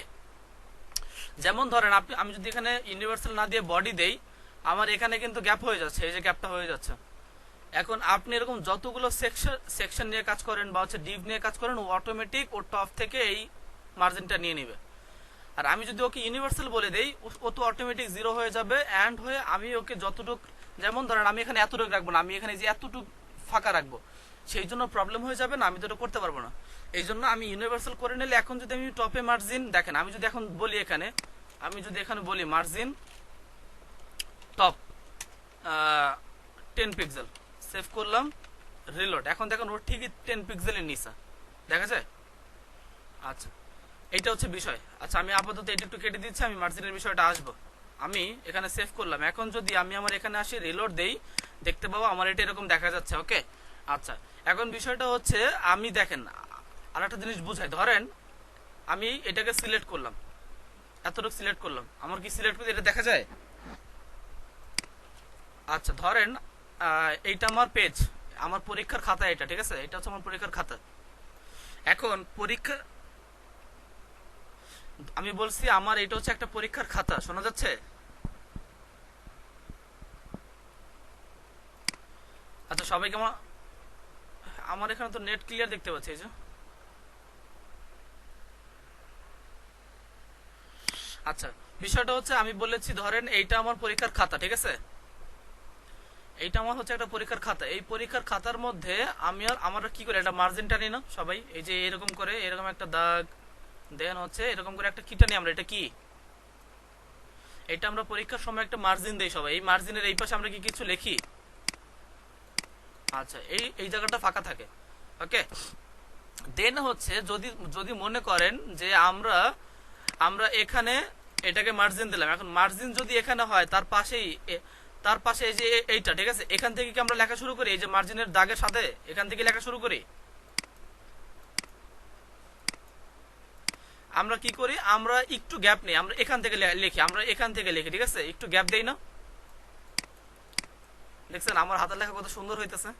Speaker 1: যেমন ধরেন আমি যদি এখানে ইউনিভার্সাল না দিয়ে বডি দেই, আমার এখানে কিন্তু গ্যাপ হয়ে যাচ্ছে, এই যে গ্যাপটা হয়ে যাচ্ছে। এখন আপনি এরকম যতগুলো সেকশন নিয়ে কাজ করেন বা হচ্ছে ডিভ নিয়ে কাজ করেন, ও অটোমেটিক ওর টপ থেকে এই মার্জিনটা নিয়ে নেবে। আর আমি যদি ওকে ইউনিভার্সাল বলে দেই, ও তো অটোমেটিক 0 হয়ে যাবে এন্ড হয়ে আমি ওকে যতটুক, যেমন ধরেন আমি এখানে এতটুক রাখবো না, আমি এখানে যে এতটুক ফাঁকা রাখবো, সেই জন্য প্রবলেম হয়ে যাবে না, আমি তো এটা করতে পারবো না। এই জন্য আমি ইউনিভার্সাল করে নিলে, এখন যদি আমি টপে মার্জিন দেখেন, আমি যদি এখন বলি এখানে, আমি যদি এখানে বলি মার্জিন টপ 10 পিক্সেল, সেভ করলাম, রিলোড। এখন দেখেন ওর ঠিকই 10 পিক্সেলের নিচে দেখা যায়। আচ্ছা, এইটা হচ্ছে বিষয়। আচ্ছা, আমি আপাতত এটা একটু কেটে দিচ্ছি, আমি মার্জিনের বিষয়টা আসবো। আমি এখানে সেভ করলাম। এখন যদি আমি আমার এখানে আসি, রিলোড দেই, দেখতে পাবো আমার এটা এরকম দেখা যাচ্ছে, ওকে? আচ্ছা, এখন বিষয়টা হচ্ছে, আমি দেখেন আর একটা জিনিস বুঝাই। ধরেন আমি এটাকে সিলেক্ট করলাম, এতটুকু সিলেক্ট করলাম, আমার কি সিলেক্ট করতে এটা দেখা যায়? আচ্ছা, ধরেন এইটা আমার পেজ, আমার পরীক্ষার খাতা, এটা ঠিক আছে, এটা হচ্ছে আমার পরীক্ষার খাতা। এখন পরীক্ষা, আমি বলছি আমার এটা হচ্ছে একটা পরীক্ষার খাতা, শোনা যাচ্ছে? আচ্ছা, সবাইকে আমার এখানে তো নেট ক্লিয়ার দেখতে পাচ্ছি, এই যে। আচ্ছা, বিষয়টা হচ্ছে আমি বলেছি ধরেন এইটা আমার পরীক্ষার খাতা, ঠিক আছে? এইটা আমার হচ্ছে একটা পরীক্ষার খাতা। এই পরীক্ষার খাতার মধ্যে আমরা কি করে এটা মার্জিন টানি না সবাই, এই যে এরকম করে, এরকম একটা দাগ, দেন হচ্ছে এরকম করে একটা কি টানি আমরা, এটা কি? এটা আমরা পরীক্ষার সময় একটা মার্জিন দেই সবাই। এই মার্জিনের এই পাশে আমরা কি কিছু লিখি? আচ্ছা, এই জায়গাটা ফাঁকা থাকে, ওকে? দেন হচ্ছে যদি যদি মনে করেন যে আমরা এখানে এটাকে মার্জিন দিলাম, এখন মার্জিন যদি এখানে হয়, তার পাশে এই যে এইটা, ঠিক আছে, এখান থেকে কি আমরা লেখা শুরু করি? এই যে মার্জিনের দাগের সাথে এখান থেকে লেখা শুরু করি। আমরা কি করি, আমরা একটু গ্যাপ নেই, আমরা এখান থেকে লিখি, ঠিক আছে? একটু গ্যাপ দেই না? দেখছেন আমার হাতের লেখা কত সুন্দর হইতেছে।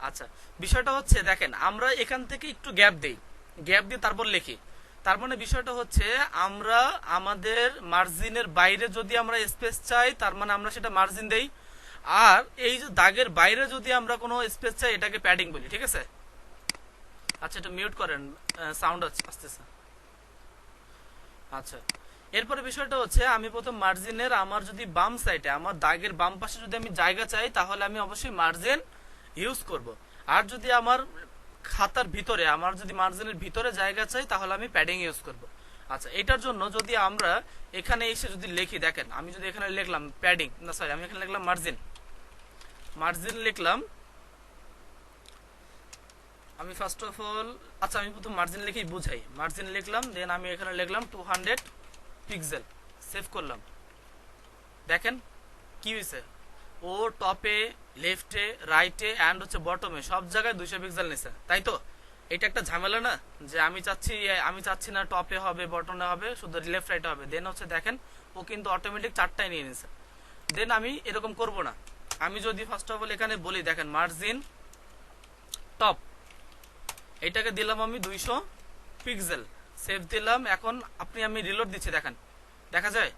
Speaker 1: আচ্ছা, বিষয়টা হচ্ছে দেখেন, আমরা এখান থেকে একটু গ্যাপ দিয়ে তারপর লিখি। তার মানে বিষয়টা হচ্ছে, আমরা আমাদের মার্জিনের বাইরে যদি আমরা স্পেস চাই, তার মানে আমরা সেটা মার্জিন দেই। আর এই যে দাগের বাইরে যদি আমরা কোনো স্পেস চাই, এটাকে প্যাডিং বলি, ঠিক আছে? আচ্ছা, এটা মিউট করেন, সাউন্ড আসতেছে। আচ্ছা, এরপরে বিষয়টা হচ্ছে আমি প্রথম মার্জিনের আমার যদি বাম সাইডে আমার দাগের বাম পাশে যদি আমি জায়গা চাই তাহলে আমি অবশ্যই মার্জিন ইউজ করব। আর যদি আমার খাতার ভিতরে আমার যদি মার্জিনের ভিতরে জায়গা চাই তাহলে আমি প্যাডিং ইউজ করব। আচ্ছা, এটার জন্য যদি আমরা এখানে এসে যদি লিখি, দেখেন আমি যদি এখানে লিখলাম প্যাডিং, না সরি আমি এখানে লিখলাম মার্জিন, মার্জিন লিখলাম আমি ফার্স্ট অফ অল। আচ্ছা, আমি প্রথম মার্জিন লিখেই বুঝাই। মার্জিন লিখলাম, দেন আমি এখানে লিখলাম 200 পিক্সেল, সেভ করলাম। দেখেন কি হয়েছে, ও টপে, লেফটে, রাইটে অ্যান্ড হচ্ছে বটমে সব জায়গায় 200 পিক্সেল নিছে, তাই তো? এটা একটা ঝামেলা না, যে আমি চাচ্ছি না টপে হবে বটমে হবে, শুধু লেফট রাইটে হবে। দেন হচ্ছে দেখেন ও কিন্তু অটোমেটিক 4টায় নিয়ে নিছে। দেন আমি এরকম করব না, আমি যদি ফার্স্ট অফ অল এখানে বলি, দেখেন মার্জিন টপ, এটাকে দিলাম আমি 200 পিক্সেল, সেভ দিলাম। এখন আমি রিলোড দিচ্ছি, দেখেন দেখা যায়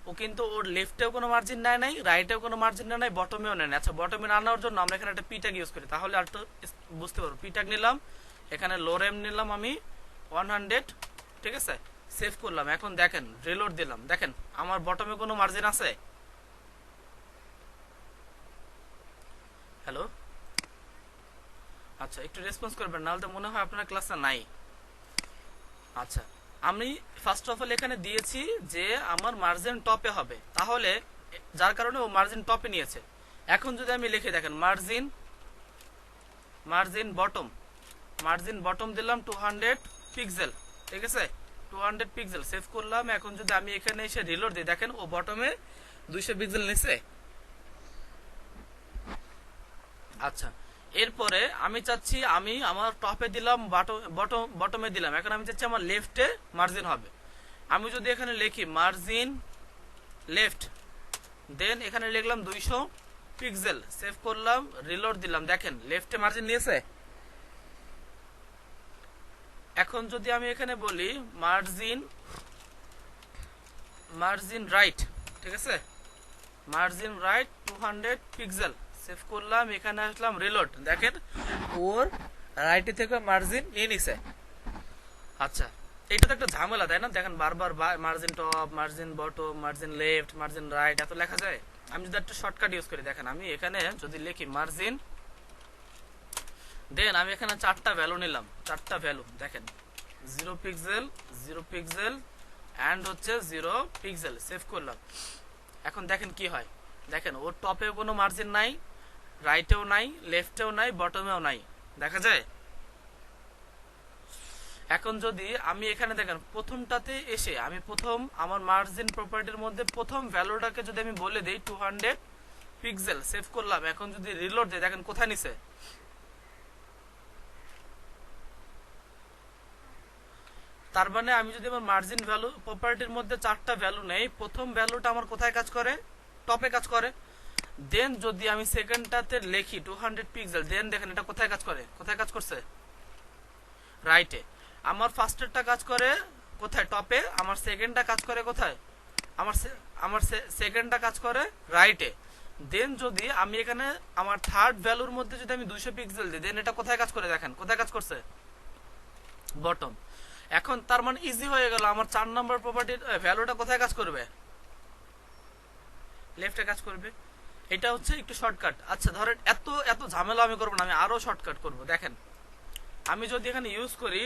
Speaker 1: ও কিন্তু ওর লেফটেও কোনো মার্জিন নেয় নাই, রাইটেও কোনো মার্জিন নেয় নাই, বটমেও নেয় না। আচ্ছা, বটমে না নেওয়ার জন্য আমরা এখানে একটা পিট্যাগ ইউজ করি, তাহলে আর একটু বুঝতে পারবো। পিট্যাগ নিলাম, এখানে লোরেম নিলাম আমি 100, ঠিক আছে, সেভ করলাম। এখন দেখেন রিলোড দিলাম, দেখেন আমার বটমে কোনো মার্জিন আছে? হ্যালো, আচ্ছা একটু রেসপন্স করবেন, নাহলে তো মনে হয় আপনার ক্লাসে নাই। আচ্ছা, আমি ফার্স্ট অফ অল এখানে দিয়েছি যে আমার মার্জিন টপে হবে, তাহলে যার কারণে ও মার্জিন টপে নিয়েছে। এখন যদি আমি লিখে দেখেন মার্জিন বটম দিলাম 200 পিক্সেল, ঠিক আছে, 200 পিক্সেল, সেভ করলাম। এখন যদি আমি এখানে এসে রিলোড দিই, দেখেন ও বটমে 200 পিক্সেল নিছে। আচ্ছা, এরপরে আমি চাচ্ছি আমি আমার টপে দিলাম, বটমে দিলাম, এখন আমি চাচ্ছি আমার লেফটে মার্জিন হবে। আমি যদি এখানে লিখি মার্জিন লেফট, দেন এখানে লিখলাম 200 পিক্সেল, সেভ করলাম, রিলোড দিলাম, দেখেন লেফটে মার্জিন নিয়েছে। এখন যদি আমি এখানে বলি মার্জিন রাইট, ঠিক আছে, মার্জিন রাইট 200 পিক্সেল, সেভ করলাম, এখানে আসলাম, রিলোড, দেখেন ওর রাইটে থেকে মার্জিন নিয়ে নিছে। আচ্ছা, এটা তো একটা ঝামেলা, তাই না? দেখেন বারবার margin top, margin bottom, margin left, margin right এত লেখা যায়। আমি যদি একটা শর্টকাট ইউজ করি, দেখেন আমি এখানে যদি লিখি মার্জিন, দেন আমি এখানে 4টা ভ্যালু নিলাম, 4টা ভ্যালু, দেখেন 0 পিক্সেল অ্যান্ড হচ্ছে 0 পিক্সেল, সেভ করলাম। এখন দেখেন কি হয়, দেখেন ওর টপে কোনো মার্জিন নাই, রাইটেও নাই, লেফটেও নাই, বটমেও নাই, দেখা যায়। এখন যদি আমি এখানে দেখেন প্রথমটাতে এসে আমি প্রথম আমার মার্জিন প্রপার্টির মধ্যে প্রথম ভ্যালুটাকে যদি আমি বলে দেই 200 পিক্সেল, সেভ করলাম। এখন যদি রিলোড দেই, দেখেন কোথায় নিছে, তার মানে আমি যদি আমার মার্জিন ভ্যালু প্রপার্টির মধ্যে 4টা ভ্যালু নেই, প্রথম ভ্যালুটা আমার কোথায় কাজ করে? টপে কাজ করে। দেন যদি আমি সেকেন্ডটাতে লিখি 200 পিক্সেল, দেন দেখেন এটা কোথায় কাজ করে? কোথায় কাজ করছে? রাইটে। আমার ফার্স্টেরটা কাজ করে কোথায়? টপে। আমার সেকেন্ডটা কাজ করে কোথায়? আমার সেকেন্ডটা কাজ করে রাইটে। দেন যদি আমি এখানে আমার থার্ড ভ্যালুর মধ্যে যদি আমি 200 পিক্সেল দিই, দেন এটা কোথায় কাজ করে? দেখেন কোথায় কাজ করছে? বটম। এখন তার মানে ইজি হয়ে গেল, আমার 4 নম্বর প্রপার্টির ভ্যালুটা কোথায় কাজ করবে? লেফটে কাজ করবে। এটা হচ্ছে একটু শর্টকাট। আচ্ছা ধরেন এত ঝামেলা আমি করবো না, আমি আরো শর্টকাট করব। দেখেন আমি যদি এখানে ইউজ করি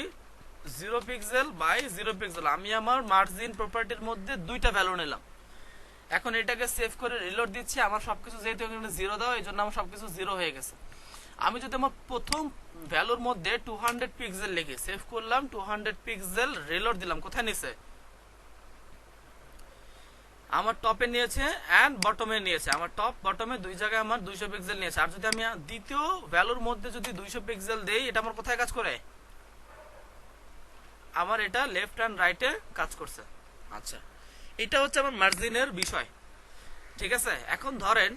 Speaker 1: 0 পিক্সেল বাই 0 পিক্সেল, আমি আমার মার্জিন প্রপার্টির মধ্যে 2টা ভ্যালু নিলাম। এখন এটাকে সেভ করে রিলোড দিচ্ছি। আমার সবকিছু যেহেতু এখানে 0 দেওয়া, এই জন্য আমার সবকিছু 0 হয়ে গেছে। আমি যদি আমার প্রথম ভ্যালুর মধ্যে 200 পিক্সেল লিখি, সেভ করলাম, 200 পিক্সেল, রিলোড দিলাম, কোথায় নিছে? আমার টপে নিয়েছে এন্ড বটমে নিয়েছে। আমার টপ বটমে 2 জায়গায় আমার 200 পিক্সেল নিয়েছে। আর যদি আমি দ্বিতীয় ভ্যালুর মধ্যে যদি 200 পিক্সেল দেই, এটা আমার কোথায় কাজ করে? আমার এটা লেফট এন্ড রাইটে কাজ করছে। আচ্ছা, এটা হচ্ছে আমার মার্জিনের বিষয়, ঠিক আছে। এখন ধরেন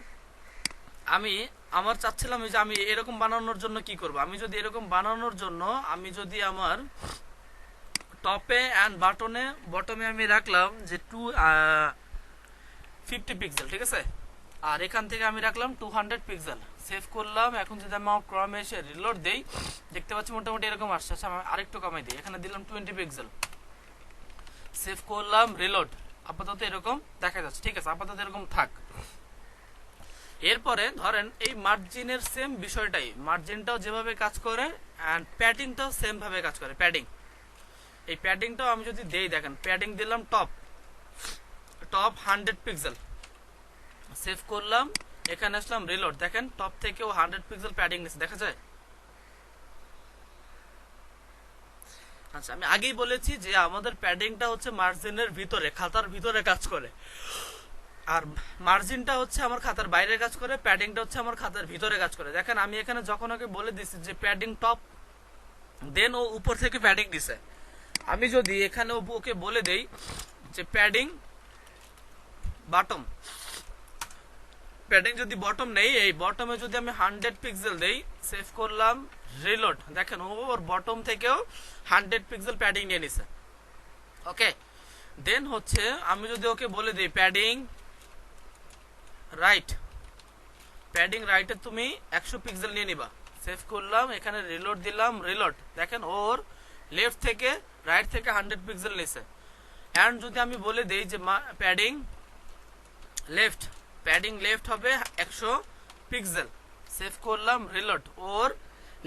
Speaker 1: আমার চাচ্ছিলাম যে আমি এরকম বানানোর জন্য কি করব। আমি যদি এরকম বানানোর জন্য আমি যদি আমার টপে এন্ড বটমে আমি রাখলাম যে 250 পিক্সেল, ঠিক আছে, আর এখান থেকে আমি রাখলাম 200 পিক্সেল, সেভ করলাম। এখন যদি আমি আমার ক্রমে এসে রিলোড দেই, দেখতে পাচ্ছি মোটামুটি এরকম আসছে। আচ্ছা আমি আরেকটু কমাই দিই, এখানে দিলাম 20 পিক্সেল, সেভ করলাম, রিলোড। আপাতত এরকম দেখা যাচ্ছে, ঠিক আছে, আপাতত এরকম থাক। এরপরে ধরেন এই মার্জিনের সেম বিষয়টাই, মার্জিনটাও যেভাবে কাজ করে অ্যান্ড প্যাডিংটাও সেম ভাবে কাজ করে। প্যাডিং, এই প্যাডিংটাও আমি যদি দেই, দেখেন প্যাডিং দিলাম টপ 100 পিক্সেল, সেভ করলাম, এখানে আসলাম, রিলোড। দেখেন টপ থেকেও 100 পিক্সেল প্যাডিং নিচ্ছে, দেখা যায়। আচ্ছা, আমি আগেই বলেছি যে আমাদের প্যাডিংটা হচ্ছে মার্জিনের ভিতরে, খাতার ভিতরে কাজ করে, আর মার্জিনটা হচ্ছে আমার খাতার বাইরে কাজ করে, প্যাডিংটা হচ্ছে আমার খাতার ভিতরে কাজ করে। দেখেন আমি এখানে যখন ওকে বলে দিচ্ছি যে প্যাডিং টপ, দেন ও উপর থেকে প্যাডিং দিছে। আমি যদি এখানে ওকে বলে দেই যে প্যাডিং বটম, প্যাডিং যদি বটম নেই, এই বটমে যদি আমি 100 পিক্সেল দেই, সেভ করলাম, রিলোড, দেখেন ওর বটম থেকেও 100 পিক্সেল প্যাডিং নিয়ে নিছে। ওকে, দেন হচ্ছে আমি যদি ওকে বলে দিই প্যাডিং রাইট, প্যাডিং রাইটে তুমি 100 পিক্সেল নিয়ে নিবা, সেভ করলাম, এখানে রিলোড দিলাম, রিলোড, দেখেন ওর লেফট থেকে রাইট থেকে 100 পিক্সেল নিছে। এন্ড যদি আমি বলে দেই যে প্যাডিং লেফট, প্যাডিং লেফট হবে 100 পিক্সেল, সেভ করলাম, রিলোড, ওর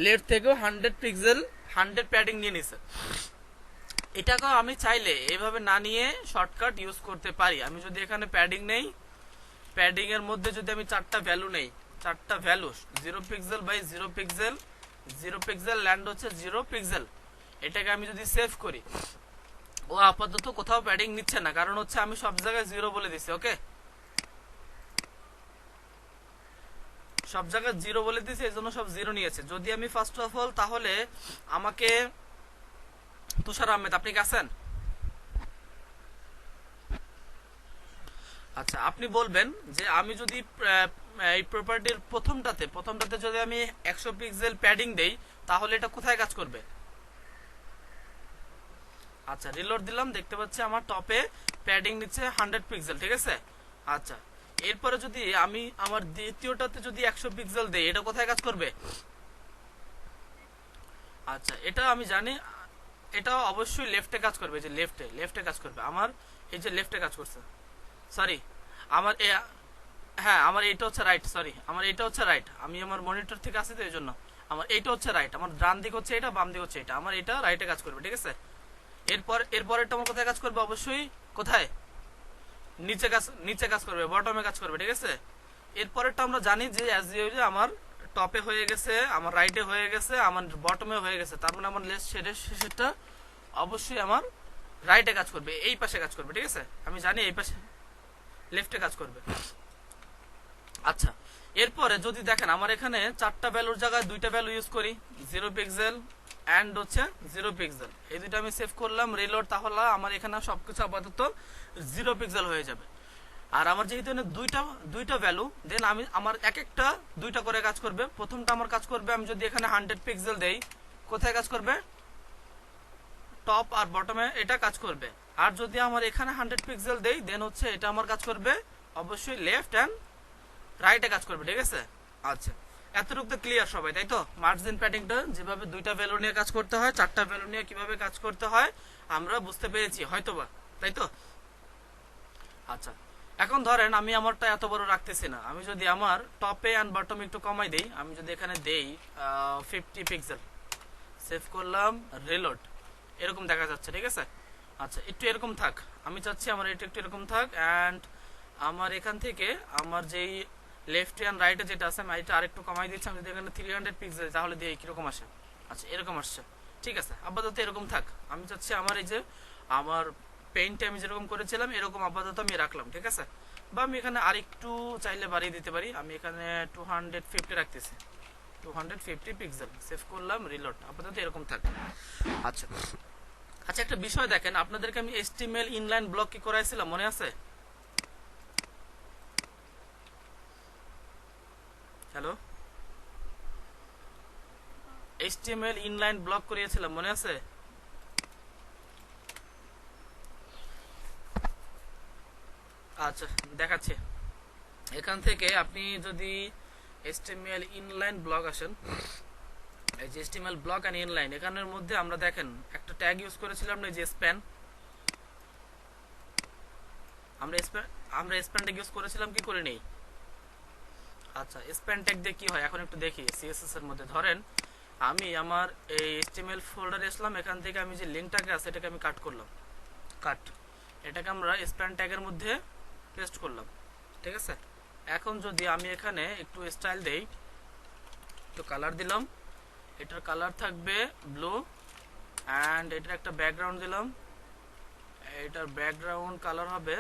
Speaker 1: লেফট থেকেও 100 পিক্সেল 100 প্যাডিং নিয়ে নিছে। এটাকেও আমি চাইলে এইভাবে না নিয়ে শর্টকাট ইউজ করতে পারি। আমি যদি এখানে প্যাডিং নেই, প্যাডিং এর মধ্যে যদি আমি 4টা ভ্যালু নেই, 4টা value 0 pixel by 0 pixel, 0 pixel ল্যান্ড হচ্ছে 0 পিক্সেল, এটাকে আমি যদি সেভ করি, ও আপাতত কোথাও প্যাডিং নিচ্ছে না, কারণ হচ্ছে আমি সব জায়গায় 0 বলে দিচ্ছি। ওকে, সব জায়গায় 0 বলে দিয়েছি, এই জন্য সব 0 নিয়েছে। যদি আমি ফার্স্ট অফ অল, তাহলে আমাকে তুষার আহমেদ, আপনি কি আছেন? আচ্ছা, আপনি বলবেন যে আমি যদি এই প্রপার্টির প্রথমটাতে যদি আমি 100 পিক্সেল প্যাডিং দেই, তাহলে এটা কোথায় কাজ করবে? আচ্ছা, রিলোড দিলাম, দেখতে পাচ্ছি আমার টপে প্যাডিং নিচ্ছে 100 পিক্সেল, ঠিক আছে। আচ্ছা, এরপরে যদি আমি আমার দ্বিতীয়টাতে যদি 100 পিক্সেল দেই, এটা কোথায় কাজ করবে? আচ্ছা, এটা আমি জানি, এটা অবশ্যই লেফটে কাজ করবে, যে লেফটে কাজ করবে। আমার এই যে লেফটে কাজ করছে, সরি আমার হ্যাঁ, আমার এইটা হচ্ছে রাইট, সরি আমার এইটা হচ্ছে রাইট, আমি আমার মনিটর থেকে আসি তো এই জন্য। আমার এইটা হচ্ছে রাইট, আমার ডান দিক হচ্ছে এটা, বাম দিক হচ্ছে এটা, আমার এটা রাইটে কাজ করবে, ঠিক আছে। এরপরেরটা আমার কোথায় কাজ করবে? অবশ্যই কোথায়? নিচে কাজ করবে, বটমে কাজ করবে, ঠিক আছে। এরপরেরটা আমরা জানি যে অ্যাজ ইউজুয়াল আমার টপে হয়ে গেছে, আমার রাইটে হয়ে গেছে, আমার বটমে হয়ে গেছে, তার মানে আমার লেফট শেষেরটা অবশ্যই আমার রাইটে কাজ করবে, এই পাশে কাজ করবে, ঠিক আছে। আমি জানি এই পাশে লেফটে কাজ করবে। আচ্ছা, এরপরে যদি দেখেন আমার এখানে 4টা ভ্যালুর জায়গায় 2টা ভ্যালু ইউজ করি, 0 পিক্সেল এন্ড হচ্ছে 0 পিক্সেল, এই দুটো আমি সেভ করলাম, রিলোড, তাহলে আমার এখানে সবকিছু আপাতত 0 পিক্সেল হয়ে যাবে। আর আমার যেহেতু দুইটা ভ্যালু, দেন আমি আমার এক একটা 2টা করে কাজ করবে। প্রথমটা আমার কাজ করবে, আমি যদি এখানে 100 পিক্সেল দেই, কোথায় কাজ করবে? টপ আর বটমে এটা কাজ করবে। আর যদি আমার এখানে 100 পিক্সেল দেই, দেন হচ্ছে এটা আমার কাজ করবে অবশ্যই লেফট এন্ড রাইটে কাজ করবে, ঠিক আছে। আচ্ছা, এতটুকু তো ক্লিয়ার সবাই, তাই তো? মার্জিন প্যাডিংটা যেভাবে 2টা ভ্যালু নিয়ে কাজ করতে হয়, 4টা ভ্যালু নিয়ে কিভাবে কাজ করতে হয় আমরা বুঝতে পেরেছি হয়তোবা, তাই তো? আচ্ছা, এখন ধরেন আমি আমারটা এত বড় রাখতেছি না, আমি যদি আমার টপে এন্ড বটম একটু কমাই দেই, আমি যদি এখানে দেই 50 পিক্সেল, সেভ করলাম, রিলোড, এরকম দেখা যাচ্ছে, ঠিক আছে। আচ্ছা, একটু এরকম থাক, আমি চাচ্ছি আমার এটা একটু এরকম থাক। এন্ড আমার এখান থেকে আমার যেই লেফট এন্ড রাইটে যেটা আছে, আমি এটা আরেকটু কমাই দিচ্ছি, আমি যদি এখানে 300 পিক্সেল, তাহলে দিয়ে কিরকম আসে? আচ্ছা, এরকম আসছে, ঠিক আছে। আপাতত এরকম থাক, আমি চাচ্ছি আমার এই যে আমার পেইন্টে আমি যেরকম করেছিলাম এরকম আপাতত আমি রাখলাম, ঠিক আছে। বা আমি এখানে আরেকটু চাইলে বাড়িয়ে দিতে পারি, আমি এখানে 250 রাখতেছি, 250 পিক্সেল, সেভ করলাম, রিলোড, আপাতত এরকম থাক। আচ্ছা আচ্ছা, একটা বিষয় দেখেন, আপনাদেরকে আমি HTML ইনলাইন ব্লক কি করাইছিলাম, মনে আছে? হ্যালো, HTML ইনলাইন ব্লক করিয়েছিলাম, মনে আছে? আচ্ছা, দেখাচ্ছি। এখান থেকে আপনি যদি HTML ইনলাইন ব্লক আসেন, এই যে HTML ব্লক এন্ড ইনলাইন, এখানের মধ্যে আমরা দেখেন একটা ট্যাগ ইউজ করেছিলাম না, যে স্প্যান, আমরা স্প্যান ট্যাগ ইউজ করেছিলাম কি করে নেই? আচ্ছা, স্প্যান ট্যাগ দিয়ে কি হয় এখন একটু দেখি। সিএসএস এর মধ্যে ধরেন আমি আমার এই এইচটিএমএল ফোল্ডারে আসলাম, এখান থেকে আমি যে লিঙ্কটাকে আছে এটাকে আমি কাট করলাম, এটাকে আমরা স্প্যান ট্যাগের মধ্যে পেস্ট করলাম, ঠিক আছে। এখন যদি আমি এখানে একটু স্টাইল দেই, একটু কালার দিলাম, এটার কালার থাকবে ব্লু, অ্যান্ড এটার একটা ব্যাকগ্রাউন্ড দিলাম, এটার ব্যাকগ্রাউন্ড কালার হবে,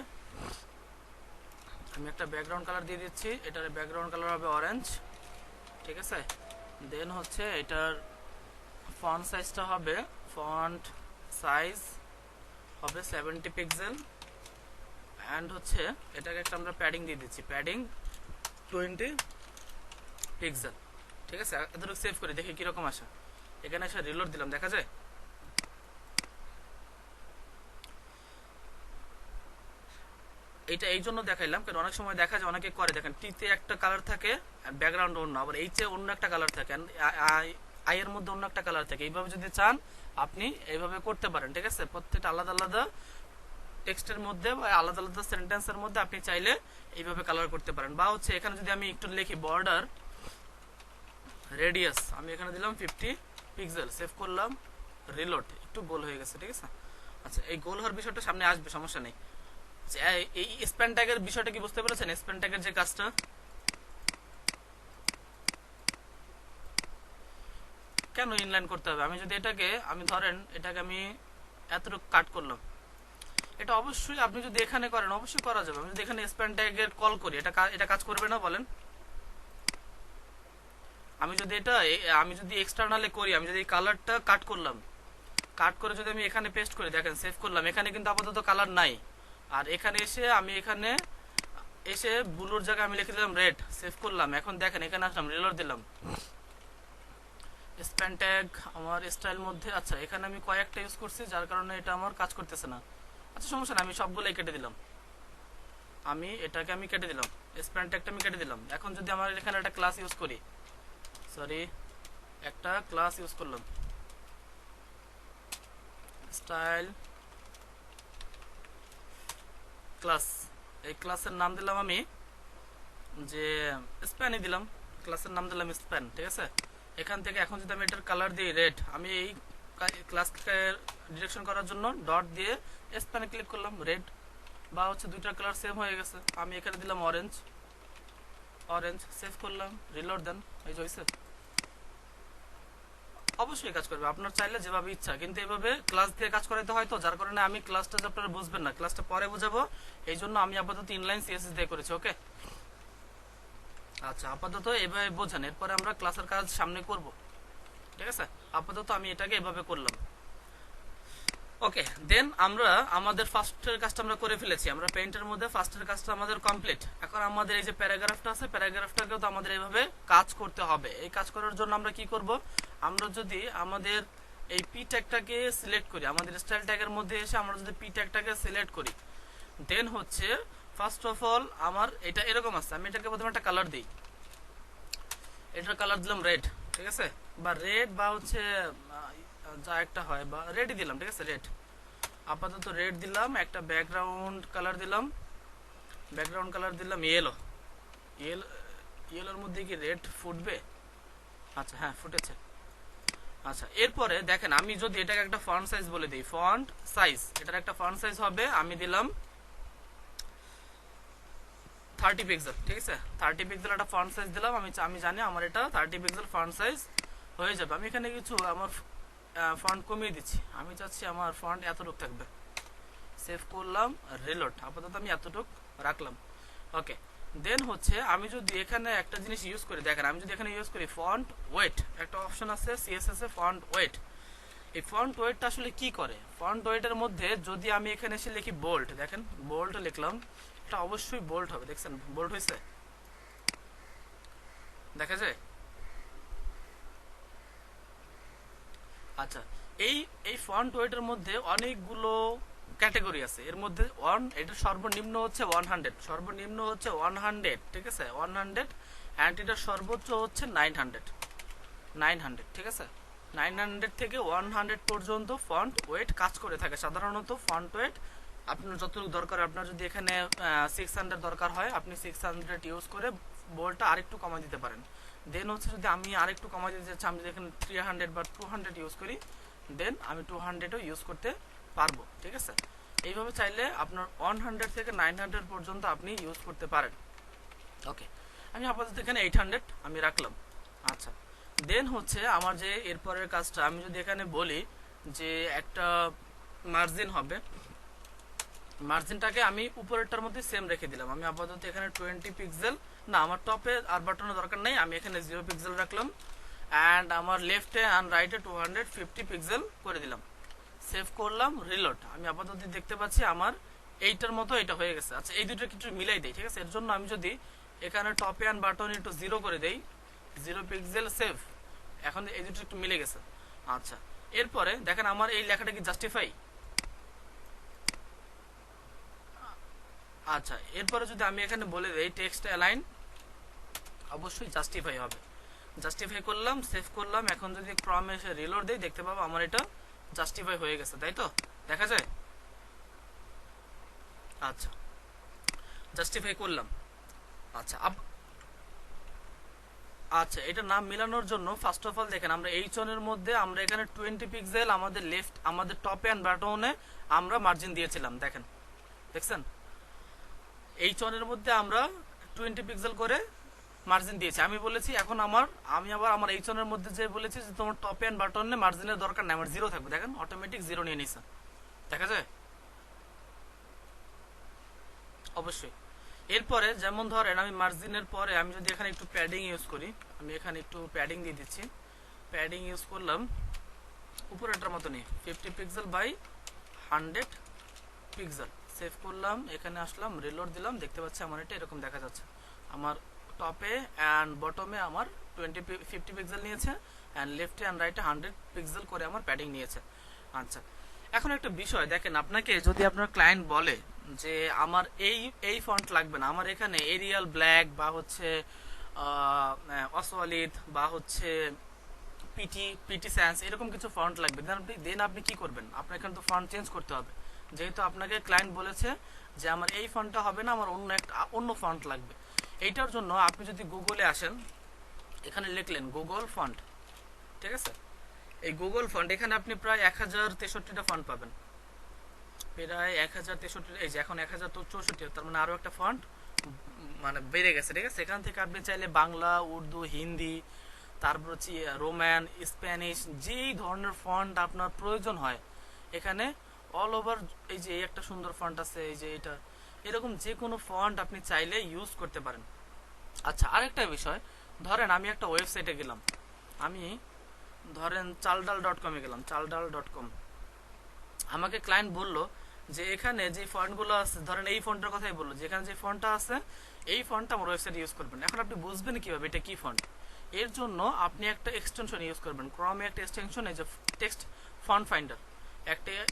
Speaker 1: আমি একটা ব্যাকগ্রাউন্ড কালার দিয়ে দিচ্ছি, এটার ব্যাকগ্রাউন্ড কালার হবে অরেঞ্জ, ঠিক আছে। দেন হচ্ছে এটার ফন্ট সাইজটা হবে, ফন্ট সাইজ হবে 70 পিক্সেল, অ্যান্ড হচ্ছে এটাকে একটা আমরা প্যাডিং দিয়ে দিচ্ছি, প্যাডিং 20 পিক্সেল, ঠিক আছে। এতটুকু সেভ করে দেখি কিরকম আসে। এখানে এসে রিলোড দিলাম, দেখা যায়। এটা এই জন্য দেখাইলাম কারণ অনেক সময় দেখা যায় অনেকে করে, দেখেন টিতে একটা কালার থাকে ব্যাকগ্রাউন্ড অন্য, আবার এইচে অন্য একটা কালার থাকে, আই এর মধ্যে অন্য একটা কালার থাকে। এইভাবে যদি চান আপনি এইভাবে করতে পারেন, ঠিক আছে। প্রত্যেকটা আলাদা আলাদা টেক্সটের মধ্যে বা আলাদা আলাদা সেন্টেন্সের মধ্যে আপনি চাইলে এইভাবে কালার করতে পারেন। বা হচ্ছে এখানে যদি আমি একটু লিখি বর্ডার রেডিয়াস, আমি এখানে দিলাম 50 পিক্সেল, সেভ করলাম, রিলোড, একটু গোল হয়ে গেছে, ঠিক আছে। আচ্ছা, এই গোল হওয়ার বিষয়টা সামনে আসবে, সমস্যা নেই। এই স্প্যান ট্যাগের বিষয়টা কি বুঝতে পেরেছেন? স্প্যান ট্যাগের যে কাজটা, কেন ইনলাইন করতে হবে? আমি যদি এটাকে ধরেন এটাকে আমি এতটুকু কাট করলাম, এটা অবশ্যই আপনি যদি এখানে করেন অবশ্যই করা যাবে। আমি যদি এখানে স্প্যান ট্যাগের কল করি, এটা কাজ করবে না বলেন? আমি যদি এক্সটার্নালে করি, আমি যদি এই কালারটা কাট করলাম, কাট করে যদি আমি এখানে পেস্ট করি, দেখেন সেভ করলাম, এখানে কিন্তু আপাতত কালার নাই। আর এখানে এসে আমি ব্লুর জায়গায় আমি লিখে দিলাম রেড, সেভ করলাম। এখন দেখেন এখানে আসলাম, রিলোড দিলাম, স্প্যান ট্যাগ আমার স্টাইল মধ্যে, আচ্ছা এখানে আমি কয়েকটা ইউজ করছি যার কারণে এটা আমার কাজ করতেছে না। আচ্ছা সমস্যা না, আমি সবগুলোই কেটে দিলাম, এটাকে আমি কেটে দিলাম, স্প্যান ট্যাগটা আমি কেটে দিলাম। এখন যদি আমার এখানে একটা ক্লাস ইউজ করি, একটা ক্লাস ইউজ করলাম, স্টাইল ক্লাস, এই ক্লাসের নাম দিলাম আমি যে স্প্যানই দিলাম, ক্লাসের নাম দিলাম স্প্যান, ঠিক আছে। এখান থেকে এখন যদি আমি এটার কালার দিই রেড, আমি এই ক্লাসকে ডিরেকশন করার জন্য ডট দিয়ে স্প্যানে ক্লিক করলাম, রেড, বা হচ্ছে দুইটা কালার সেম হয়ে গেছে। আমি এখানে দিলাম অরেঞ্জ, সেভ করলাম, রিলোড দেন, এই যে হয়েছে। অবশ্যই কাজ করবে, আপনার চাইলে যেভাবে ইচ্ছা, কিন্তু এভাবে ক্লাস দিয়ে কাজ করাইতে হয় তো, যার কারণে আমি ক্লাসটা আপনারা বুঝবেন না, ক্লাসটা পরে বুঝাবো, এই জন্য আমি আপাতত ইনলাইন সিএসএস দিয়ে করেছি, ওকে। আচ্ছা, আপাতত এভাবে বোঝান, এরপরে আমরা ক্লাসের কাজ সামনে করব, ঠিক আছে। আপাতত আমি এটাকে এভাবে করলাম, ওকে। দেন আমরা আমাদের ফার্স্টের কাজটা আমরা করে ফেলেছি, আমরা পেইন্টের মধ্যে ফার্স্টের কাজটা আমাদের কমপ্লিট। এখন আমাদের এই যে প্যারাগ্রাফটা আছে, প্যারাগ্রাফটাকেও তো আমাদের এইভাবে কাজ করতে হবে। এই কাজ করার জন্য আমরা কি করব, আমরা যদি আমাদের এই পি ট্যাগটাকে সিলেক্ট করি, আমাদের স্টাইল ট্যাগের মধ্যে এসে আমরা যদি পি ট্যাগটাকে সিলেক্ট করি, দেন হচ্ছে ফার্স্ট অফ অল আমার এটা এরকম আছে, আমি এটাকে প্রথমে একটা কালার দিই, এটার কালার দিলাম রেড, ঠিক আছে, বা রেড বা হচ্ছে যা একটা হয়, বা রেডই দিলাম, ঠিক আছে, রেড, আপাতত রেড দিলাম। একটা ব্যাকগ্রাউন্ড কালার দিলাম, ইয়েলোর মধ্যে কি রেড ফুটবে? আচ্ছা হ্যাঁ, ফুটেছে। আচ্ছা, এরপরে দেখেন আমি যদি এটাকে একটা ফন্ট সাইজ বলে দিই, ফন্ট সাইজ, এটার একটা ফন্ট সাইজ হবে, আমি দিলাম 30 পিক্সেল, ঠিক আছে, 30 পিক্সেল একটা ফন্ট সাইজ দিলাম। আমি জানি আমার এটা 30 পিক্সেল ফন্ট সাইজ হয়ে যাবে। আমি এখানে কিছু আমার ফন্ট কমিয়ে দিচ্ছি, আমি চাচ্ছি আমার ফন্ট এতটুকু থাকবে, সেভ করলাম, রিলোড, আপাতত আমি এতটুকু রাখলাম, ওকে। দেন হচ্ছে আমি যদি এখানে একটা জিনিস ইউজ করি, দেখেন আমি যদি এখানে ইউজ করি ফন্ট ওয়েট, একটা অপশন আছে সিএসএস এ ফন্ট ওয়েট। এই ফন্ট ওয়েটটা আসলে কি করে? ফন্ট ওয়েটের মধ্যে যদি আমি এখানে এসে লিখি বোল্ড, দেখেন বোল্ড লিখলাম, এটা অবশ্যই বোল্ড হবে, দেখছেন বোল্ড হয়েছে, দেখা যায়। আচ্ছা, এই ফন্ট ওয়েটের মধ্যে অনেকগুলো ক্যাটাগরি আছে, এর মধ্যে এটা সর্বনিম্ন হচ্ছে 100, সর্বনিম্ন হচ্ছে 100, ঠিক আছে, 100, অ্যান্ড এটা সর্বোচ্চ হচ্ছে 900, ঠিক আছে। 900 থেকে 100 পর্যন্ত ফন্ট ওয়েট কাজ করে থাকে। সাধারণত ফন্ট ওয়েট আপনার যতটুকু দরকার, আপনার যদি এখানে 600 দরকার হয় আপনি 600 ইউজ করে বোল্টটা আরেকটু কমাই দিতে পারেন। দেন হচ্ছে যদি আমি আরেকটু কমাই দিতে চাচ্ছি, আমি যদি এখানে 300 বা 200 ইউজ করি, দেন আমি 200ও ইউজ করতে পারবো। ঠিক আছে, এইভাবে চাইলে আপনার 100 থেকে 900 পর্যন্ত আপনি ইউজ করতে পারেন। ওকে, আমি আপাতত এখানে 800 আমি রাখলাম। আচ্ছা, দেন হচ্ছে আমার যে এরপরের কাজটা, আমি যদি এখানে বলি যে একটা মার্জিন হবে, মার্জিনটাকে আমি উপরেরটার মধ্যে সেম রেখে দিলাম। আমি আপাতত এখানে 20 পিক্সেল, না আমার টপে আর বাটনের দরকার নেই, আমি এখানে 0 পিক্সেল রাখলাম। অ্যান্ড আমার লেফটে অ্যান্ড রাইটে 250 পিক্সেল করে দিলাম। সেভ করলাম, রিলোড। আমি আপাতত দেখতে পাচ্ছি আমার এইটার মতো এটা হয়ে গেছে। আচ্ছা, এই দুটো কিছু মিলাই দেই। ঠিক আছে, এর জন্য আমি যদি এখানে টপে অ্যান্ড বাটন একটু 0 করে দেই, 0 পিক্সেল, সেভ। এখন এই দুটো একটু মিলে গেছে। আচ্ছা, এরপরে দেখেন আমার এই লেখাটা কি জাস্টিফাই? আচ্ছা, এরপরে যদি আমি এখানে বলে দেই টেক্সট অ্যালাইন, অবশ্যই জাস্টিফাই হবে। জাস্টিফাই করলাম, সেভ করলাম। এখন যদি ক্রমে এসে রিলোড দেই, দেখতে পাবো আমার এটা জাস্টিফাই হয়ে গেছে, তাই তো? দেখা যায়। আচ্ছা, জাস্টিফাই করলাম। আচ্ছা, আচ্ছা, এটা নাম মিলানোর জন্য ফার্স্ট অফ অল দেখেন, আমরা এইচ এর মধ্যে আমরা এখানে 20 পিক্সেল আমাদের লেফট, আমাদের টপে অ্যান্ড বাটনে আমরা মার্জিন দিয়েছিলাম। দেখেন, দেখছেন? এইচ এর মধ্যে আমরা 20 পিক্সেল করে মার্জিন দিয়েছি। আমি বলেছি এখন আমি আবার আমার এইচ এর মধ্যে যে বলেছি যে তোমার টপে অ্যান্ড বাটনে মার্জিনের দরকার নাই, আমার 0 থাকবে। দেখেন, অটোমেটিক 0 নিয়ে নিছে। দেখা যায়? অবশ্যই। এরপরে যেমন ধরেন আমি মার্জিনের পরে আমি যদি এখানে একটু প্যাডিং ইউজ করি, আমি এখানে একটু প্যাডিং দিয়ে দিচ্ছি। প্যাডিং ইউজ করলাম উপরেরটার মতনই 50 পিক্সেল বাই 100 পিক্সেল। সেভ করলাম, এখানে আসলাম, রিলোড দিলাম, দেখতে পাচ্ছি আমার এটা এরকম দেখা যাচ্ছে। আমার টপে অ্যান্ড বটমে আমার 50 পিক্সেল নিয়েছে, অ্যান্ড লেফটে অ্যান্ড রাইটে 100 পিক্সেল করে আমার প্যাডিং নিয়েছে। আচ্ছা, এখন একটা বিষয় দেখেন, আপনাকে যদি আপনার ক্লায়েন্ট বলে যে আমার এই ফন্ট লাগবে না, আমার এখানে এরিয়াল ব্ল্যাক বা হচ্ছে অসলিড বা হচ্ছে পিটি স্যান্স এরকম কিছু ফন্ট লাগবে, দেন আপনি কি করবেন? আপনার এখানে তো ফন্ট চেঞ্জ করতে হবে। যেহেতু আপনাকে ক্লায়েন্ট বলেছে যে আমার এই ফন্টটা হবে না, আমার অন্য ফন্ট লাগবে। এইটার জন্য আপনি যদি গুগলে আসেন, এখানে লিখলেন গুগল ফন্ট। ঠিক আছে, এই গুগল ফন্ট, এখানে আপনি প্রায় 1063টা ফন্ট পাবেন। প্রায় 1063, এই যে এখন 1064, তার মানে আরো একটা ফন্ট মানে বেড়ে গেছে। ঠিক আছে, এখান থেকে আপনি চাইলে বাংলা, উর্দু, হিন্দি, তারপর হচ্ছে রোমান, স্প্যানিশ, যেই ধরনের ফন্ট আপনার প্রয়োজন হয় এখানে অল ওভার, এই যে একটা সুন্দর ফন্ট আছে, এই যে এটা, এরকম যে কোনো ফন্ট আপনি চাইলে ইউজ করতে পারেন। আচ্ছা, আরেকটা বিষয়, ধরেন আমি একটা ওয়েবসাইটে গেলাম, আমি ধরেন চালডাল.com এ গেলাম, চালডাল.com। আমাকে ক্লায়েন্ট বলল যে এখানে যে ফন্টগুলো আছে, ধরেন এই ফন্টের কথাই বললো যে এখানে যে ফন্টটা আছে এই ফন্টটা আমার ওয়েবসাইটে ইউজ করবেন। এখন আপনি বুঝবেন কিভাবে এটা কি ফন্ট? এর জন্য আপনি একটা এক্সটেনশন ইউজ করবেন, ক্রমে একটা এক্সটেনশন, এই যে টেক্সট ফন্ট ফাইন্ডার,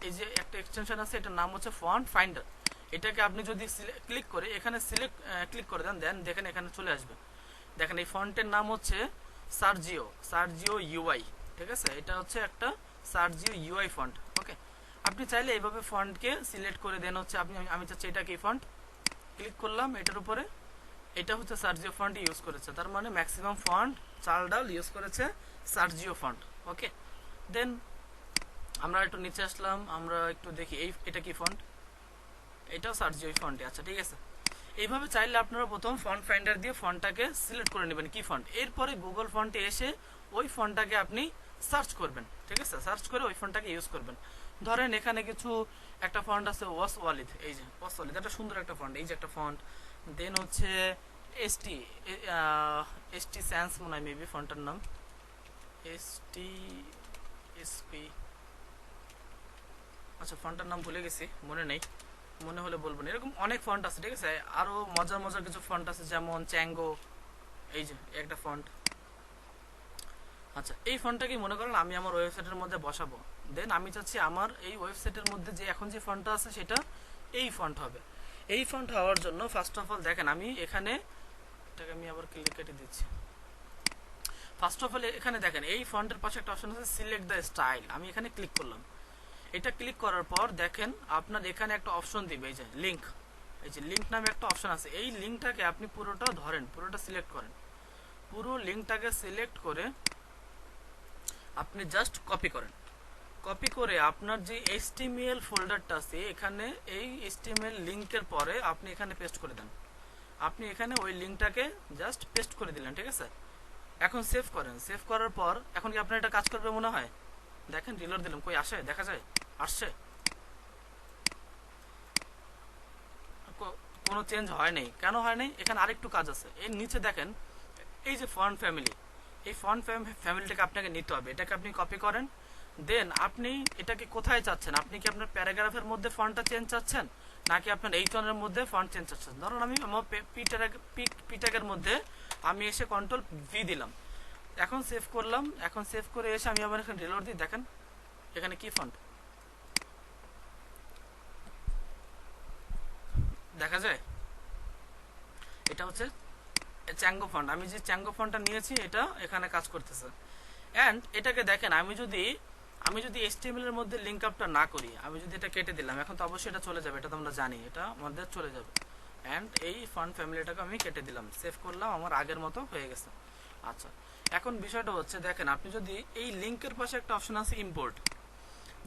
Speaker 1: এই যে একটা এক্সটেনশন আছে, এটার নাম হচ্ছে ফন্ট ফাইন্ডার। এটাকে আপনি যদি ক্লিক করে এখানে ক্লিক করে দেন দেখেন এখানে চলে আসবে। দেখেন এই ফন্টের নাম হচ্ছে সার্জিও ইউআই। ঠিক আছে, এটা হচ্ছে একটা সার্জিও ইউআই ফন্ট। ওকে, আপনি চাইলে এইভাবে ফন্টকে সিলেক্ট করে দেন হচ্ছে আমি চাচ্ছি এটা কি ফন্ট, ক্লিক করলাম এটার উপরে, এটা হচ্ছে সার্জিও ফন্ট ইউজ করেছে, তার মানে ম্যাক্সিমাম ফন্ট চালডাল ইউজ করেছে সার্জিও ফন্ট। ওকে, দেন আমরা একটু নিচে আসলাম, আমরা একটু দেখি এটা কি ফন্ট, এটাও সার্জিও ফন্টে। আচ্ছা, ঠিক আছে, এইভাবে চাইলে আপনারা প্রথম ফন্ট ফাইন্ডার দিয়ে ফন্টটাকে সিলেক্ট করে নেবেন কি ফন্ট, এরপরে গুগল ফন্টে এসে ওই ফন্টটাকে আপনি সার্চ করবেন। ঠিক আছে, সার্চ করে ওই ফন্টটাকে ইউজ করবেন। ধরেন এখানে কিছু একটা ফন্ট আছে ওয়াসওয়ালিদ, এই যে ওয়াসওয়ালিদ, একটা সুন্দর একটা ফন্ট, এই যে একটা ফন্ট। দেন হচ্ছে এসটি এসটি স্যান্স মনে হয় মেবি ফন্টের নাম, এসটি এসপি, আচ্ছা ফন্টের নাম ভুলে গেছি, মনে নেই, মনে হলে বলবেন। এরকম অনেক ফন্ট আছে। ঠিক আছে, আরো মজার মজার কিছু ফন্ট আছে, যেমন চ্যাঙ্গো, এই যে একটা ফন্ট। আচ্ছা, এই ফন্টটাকে মনে করেন আমি আমার ওয়েবসাইটের মধ্যে বসাবো। দেন আমি চাচ্ছি আমার এই ওয়েবসাইটের মধ্যে যে এখন যে ফন্টটা আছে সেটা এই ফন্ট হবে। এই ফন্ট হওয়ার জন্য ফার্স্ট অফ অল দেখেন আমি এখানে, এটাকে আমি আবার কেটে দিচ্ছি। ফার্স্ট অফ অল এখানে দেখেন এই ফন্টের পাশে একটা অপশন আছে সিলেক্ট দ্য স্টাইল, আমি এখানে ক্লিক করলাম। এটা ক্লিক করার পর দেখেন আপনার এখানে একটা অপশন দিবে, এই যে লিংক, এই যে লিংক নামে একটা অপশন আছে। এই লিংকটাকে আপনি পুরোটা ধরেন, পুরোটা সিলেক্ট করেন, পুরো লিংকটাকে সিলেক্ট করে আপনি জাস্ট কপি করেন। কপি করে আপনার যে HTML ফোল্ডারটা আছে এখানে এই HTML লিংকের পরে আপনি এখানে পেস্ট করে দেন। আপনি এখানে ওই লিংকটাকে জাস্ট পেস্ট করে দিলেন, ঠিক আছে। এখন সেভ করেন। সেভ করার পর এখন কি আপনার এটা কাজ করবে মনে হয়? দেখেন রিলোড দিলাম, কই আসে? দেখা যায় আসছে? কোনো চেঞ্জ হয় নাই। কেন হয় নাই? এখানে আরেকটু কাজ আছে। এর নিচে দেখেন এই যে ফন্ট ফ্যামিলি, এই ফন্ট ফ্যামিলিটাকে আপনাকে নিতে হবে। এটাকে আপনি কপি করেন, দেন আপনি এটাকে কোথায় চাচ্ছেন? আপনি কি আপনার প্যারাগ্রাফের মধ্যে ফন্টটা চেঞ্জ চাচ্ছেন, নাকি আপনার H1 এর মধ্যে ফন্ট চেঞ্জ চাচ্ছেন? ধরুন আমি আমার পি ট্যাগের মধ্যে আমি এসে কন্ট্রোল ভি দিলাম। এখন সেভ করলাম। এখন সেভ করে এসে আমি আবার এখানে রিলোড দিই। দেখেন এখানে কি ফন্ট দেখা যায়? এটা হচ্ছে চ্যাঙ্গো ফন্ট। আমি যে চ্যাঙ্গো ফন্টটা নিয়েছি এটা এখানে কাজ করতেছে। অ্যান্ড এটাকে দেখেন আমি যদি HTML এর মধ্যে লিঙ্ক আপটা না করি, আমি যদি এটা কেটে দিলাম, এখন তো অবশ্যই এটা চলে যাবে, এটা তো আমরা জানি, এটা আমাদের চলে যাবে। অ্যান্ড এই ফন্ট ফ্যামিলিটাকে আমি কেটে দিলাম, সেভ করলাম, আমার আগের মতো হয়ে গেছে। আচ্ছা, এখন বিষয়টা হচ্ছে দেখেন আপনি যদি এই লিঙ্কের পাশে একটা অপশন আছে ইম্পোর্ট,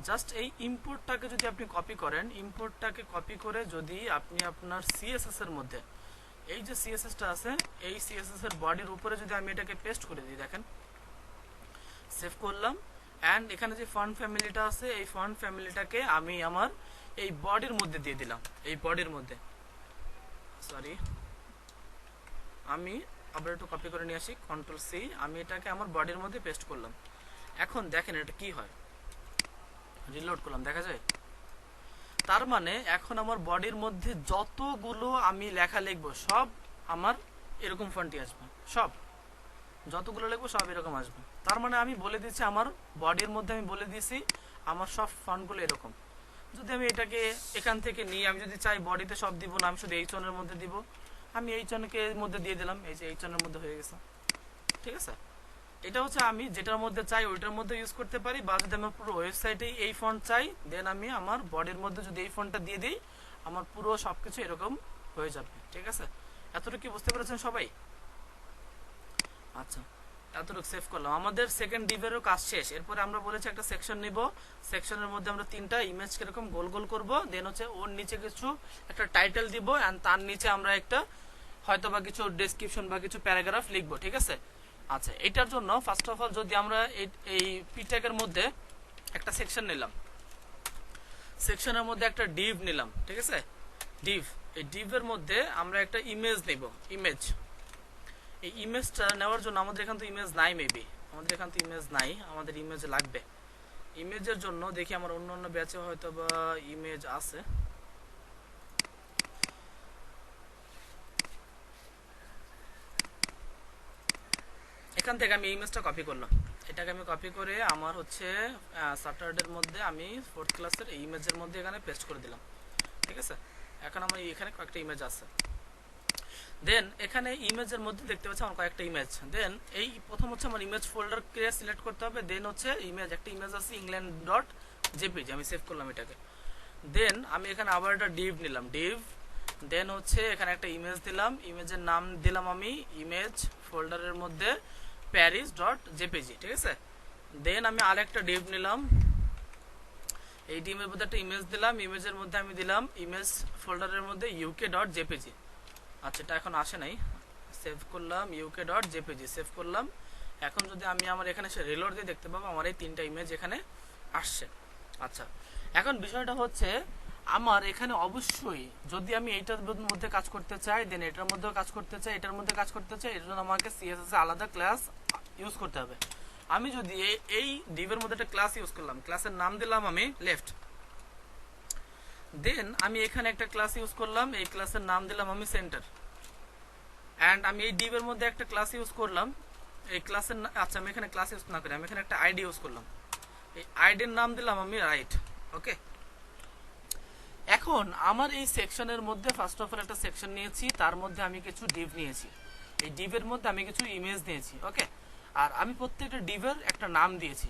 Speaker 1: জাস্ট এই ইম্পোর্টটাকে যদি আপনি কপি করেন, ইম্পোর্টটাকে কপি করে যদি আপনি আপনার CSS এর মধ্যে এই যে CSSটা আছে এই CSS এর বডির উপরে যদি আমি এটাকে পেস্ট করে দিই, দেখেন সেভ করলাম। অ্যান্ড এখানে যে ফন্ট ফ্যামিলিটা আছে এই ফন্ট ফ্যামিলিটাকে আমি আমার এই বডির মধ্যে দিয়ে দিলাম। এই বডির মধ্যে সরি আমি আবার একটু কপি করে নিয়ে আসি, কন্ট্রোল সি, আমি এটাকে আমার বডির মধ্যে পেস্ট করলাম। এখন দেখেন এটা কি হয়, রিলোড করলাম, দেখা যায়? তার মানে এখন আমার বডির মধ্যে যতগুলো আমি লেখা লিখবো সব আমার এরকম ফন্টই আসবে, সব যতগুলো লিখবো সব এরকম আসবে। তার মানে আমি বলে দিচ্ছি আমার বডির মধ্যে আমি বলে দিয়েছি আমার সব ফন্টগুলো এরকম। যদি আমি এটাকে এখান থেকে নিয়ে আমি যদি চাই বডিতে সব দিব না, আমি শুধু H1 এর মধ্যে দিব, আমি H1 কে এর মধ্যে দিয়ে দিলাম, এই যে H1 এর মধ্যে হয়ে গেছে, ঠিক আছে। এটা হচ্ছে আমি যেটার মধ্যে চাই ওইটার মধ্যে ইউজ করতে পারি, বা যদি আমার পুরো ওয়েবসাইটে এই ফন্ট চাই দেন আমি আমার বডির মধ্যে যদি এই ফন্টটা দিয়ে দিই আমার পুরো সবকিছু এরকম হয়ে যাবে, ঠিক আছে। এতটুকু কি বুঝতে পেরেছেন সবাই? আচ্ছা, এতটুকু সেভ করলাম। আমাদের সেকেন্ড ডিভেরও কাজ শেষ। এরপরে আমরা বলেছি একটা সেকশন নিব, সেকশনের মধ্যে আমরা 3টা ইমেজ কিরকম গোল গোল করব, দেন হচ্ছে ওর নিচে কিছু একটা টাইটেল দিব, এন্ড তার নিচে আমরা একটা হয়তো বা কিছু ডেসক্রিপশন বা কিছু প্যারাগ্রাফ লিখবো, ঠিক আছে। আচ্ছা, এটার জন্য ফার্স্ট অফ অল যদি আমরা এই পি ট্যাগের মধ্যে একটা সেকশন নিলাম, সেকশনের মধ্যে একটা ডিভ নিলাম, ঠিক আছে, ডিভ। এই ডিভের মধ্যে আমরা একটা ইমেজ নেব, ইমেজ। এই ইমেজটা নেওয়ার জন্য আমাদের এখান তো ইমেজ নাই, মেবি আমাদের এখান তো ইমেজ নাই, আমাদের ইমেজ লাগবে। ইমেজের জন্য দেখি আমার অন্য অন্য ব্যাচে হয়তো বা ইমেজ আছে। এখান থেকে আমি ইমেজটা কপি করলাম, এটাকে আমি কপি করে আমার হচ্ছে স্যাটারডের মধ্যে আমি 4th ক্লাসের এই ইমেজের মধ্যে এখানে পেস্ট করে দিলাম, ঠিক আছে। এখন আমার এখানে কয়েকটা ইমেজ আছে। দেন এখানে ইমেজের মধ্যে দেখতে পাচ্ছি আমার কয়েকটা ইমেজ। দেন এই প্রথম হচ্ছে আমার ইমেজ ফোল্ডার কে সিলেক্ট করতে হবে। দেন হচ্ছে ইমেজ, একটা ইমেজ আছে england.jpg, আমি সেভ করলাম এটাকে। দেন আমি এখানে আবার একটা ডিভ নিলাম, ডিভ। দেন হচ্ছে এখানে একটা ইমেজ দিলাম, ইমেজের নাম দিলাম আমি ইমেজ ফোল্ডারের মধ্যে paris.jpg, ঠিক আছে। দেন আমি আরেকটা ডিভ নিলাম, এই ডিভের মধ্যে একটা ইমেজ দিলাম, ইমেজের মধ্যে আমি দিলাম ইমেজ ফোল্ডারের মধ্যে uk.jpg। আচ্ছা, এটা এখন আসে নাই, সেভ করলাম uk.jpg, সেভ করলাম। এখন যদি আমি আমার এখানে সে রিলোড দিয়ে দেখতে পাবো আমার এই 3টা ইমেজ এখানে আসছে। আচ্ছা, এখন বিষয়টা হচ্ছে আমার এখানে অবশ্যই যদি আমি এইটার মধ্যে কাজ করতে চাই, দেন এটার মধ্যেও কাজ করতে চাই, এটার মধ্যে কাজ করতে চাই, এর জন্য আমাকে CSS এ আলাদা ক্লাস ইউজ করতে হবে। আমি যদি এই ডিভের মধ্যে একটা ক্লাস ইউজ করলাম, ক্লাসের নাম দিলাম আমি লেফট। দেন আমি এখানে একটা ক্লাস ইউজ করলাম, এই ক্লাসের নাম দিলাম আমি সেন্টার। অ্যান্ড আমি এই ডিভের মধ্যে একটা ক্লাস ইউজ করলাম, এই ক্লাসের আচ্ছা আমি এখানে ক্লাস ইউজ না করি, আমি এখানে একটা আইডি ইউজ করলাম, এই আইডির নাম দিলাম আমি রাইট। ওকে, এখন আমার এই সেকশনের মধ্যে ফার্স্ট অফ অল একটা সেকশন নিয়েছি, তার মধ্যে আমি কিছু ডিভ নিয়েছি, এই ডিভের মধ্যে আমি কিছু ইমেজ নিয়েছি। ওকে, আর আমি প্রত্যেকটা ডিভের একটা নাম দিয়েছি।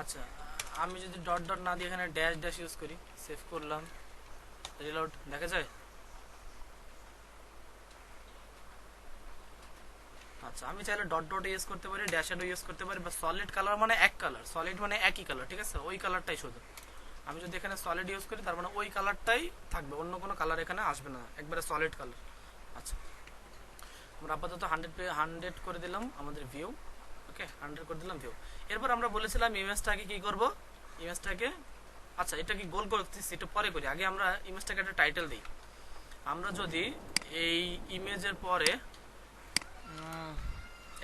Speaker 1: আচ্ছা, আমি যদি ডট ডট না দিয়ে এখানে ড্যাশ ড্যাশ ইউজ করি, সেভ করলাম, রিলোড, দেখা যায়? আচ্ছা, আমি চাইলে ডট ডট ইউজ করতে পারি, ড্যাশ ইউজ করতে পারি, বা সলিড কালার মানে এক কালার, সলিড মানে একই কালার, ঠিক আছে, ওই কালারটাই শুধু। আমি যদি এখানে সলিড ইউজ করি তার মানে ওই কালারটাই থাকবে, অন্য কোনো কালার এখানে আসবে না, একবারে সলিড কালার। আচ্ছা, আমরা আপাতত 100 করে দিলাম আমাদের ভিউ। ওকে, 100 করে দিলাম ভিউ। এরপর আমরা বলেছিলাম ইমেজটাকে কি করব, ইমেজটাকে, আচ্ছা এটা কি গোল করতেছি একটু পরে করি, আগে আমরা ইমেজটাকে একটা টাইটেল দিই। আমরা যদি এই ইমেজের পরে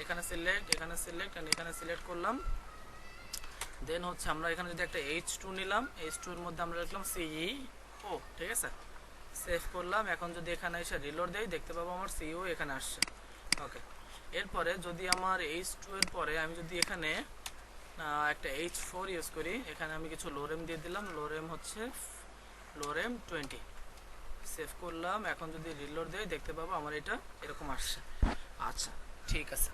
Speaker 1: এখানে সিলেক্ট, এখানে সিলেক্ট, এখানে সিলেক্ট করলাম, দেন হচ্ছে আমরা এখানে যদি একটা H2 নিলাম, H2 এর মধ্যে আমরা লিখলাম CEO, ঠিক আছে, সেভ করলাম। এখন যদি এখানে এসে রিলোড দেই, দেখতে পাবো আমার CEO এখানে আসছে। ওকে, এরপরে যদি আমার H2 এর পরে আমি যদি এখানে একটা H4 ইউজ করি, এখানে আমি কিছু লোরেম দিয়ে দিলাম, লোরেম হচ্ছে লোরেম 20, সেভ করলাম। এখন যদি রিলোড দেই, দেখতে পাবো আমার এটা এরকম আসছে। আচ্ছা, ঠিক আছে।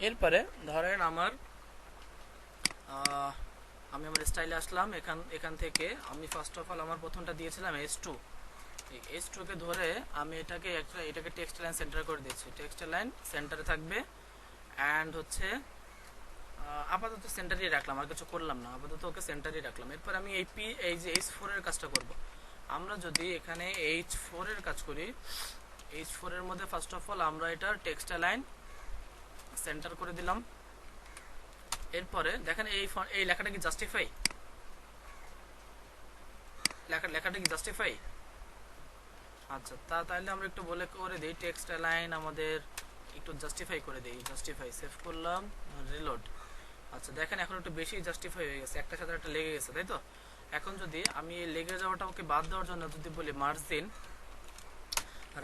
Speaker 1: এরপরে ধরেন আমার আমি আমার স্টাইলে আসলাম, এখান থেকে আমি ফার্স্ট অফ অল আমার প্রথমটা দিয়েছিলাম H2, এই H2 কে ধরে আমি এটাকে টেক্সট লাইন সেন্টার করে দিয়েছি, টেক্সট লাইন সেন্টারে থাকবে। অ্যান্ড হচ্ছে আপাতত সেন্টারই রাখলাম, আর কিছু করলাম না, আপাতত ওকে সেন্টারই রাখলাম। এরপর আমি এই যে H4 এর কাজটা করব। আমরা যদি এখানে H4 এর কাজ করি, H4 এর মধ্যে ফার্স্ট অফ অল আমরা এটার টেক্সট লাইন সেন্টার করে দিলাম। এরপরে দেখেন এই লেখাটা কি জাস্টিফাই, লেখাটা কি জাস্টিফাই? আচ্ছা, তাহলে আমরা একটু বলে করে দিই, টেক্সট লাইন আমাদের একটু জাস্টিফাই করে দিই, জাস্টিফাই, সেভ করলাম, রিলোড। আচ্ছা, দেখেন এখন একটু বেশি জাস্টিফাই হয়ে গেছে, একটার সাথে একটা লেগে গেছে, তাই তো? এখন যদি আমি এই লেগে যাওয়াটা ওকে বাদ দেওয়ার জন্য যদি বলি মার্জিন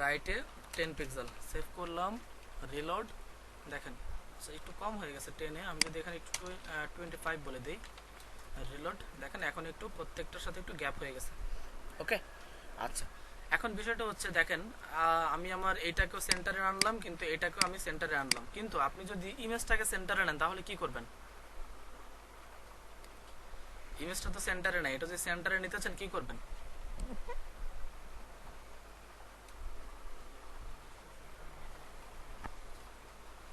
Speaker 1: রাইটে 10 পিক্সেল, সেভ করলাম, রিলোড, দেখেন একটু কম হয়ে গেছে 10 এ, আমি যদি এখানে একটু 25 বলে দিই, রিলোড, দেখেন এখন একটু প্রত্যেকটার সাথে একটু গ্যাপ হয়ে গেছে। ওকে, আচ্ছা, এখন বিষয়টা হচ্ছে দেখেন আমি আমার এইটাকেও সেন্টারে আনলাম, কিন্তু এটাকেও আমি সেন্টারে আনলাম, কিন্তু আপনি যদি ইমেজটাকে সেন্টারে নেন তাহলে কি করবেন? ইমেজটা তো সেন্টারে নাই, এটা যদি সেন্টারে নিতে চান কি করবেন?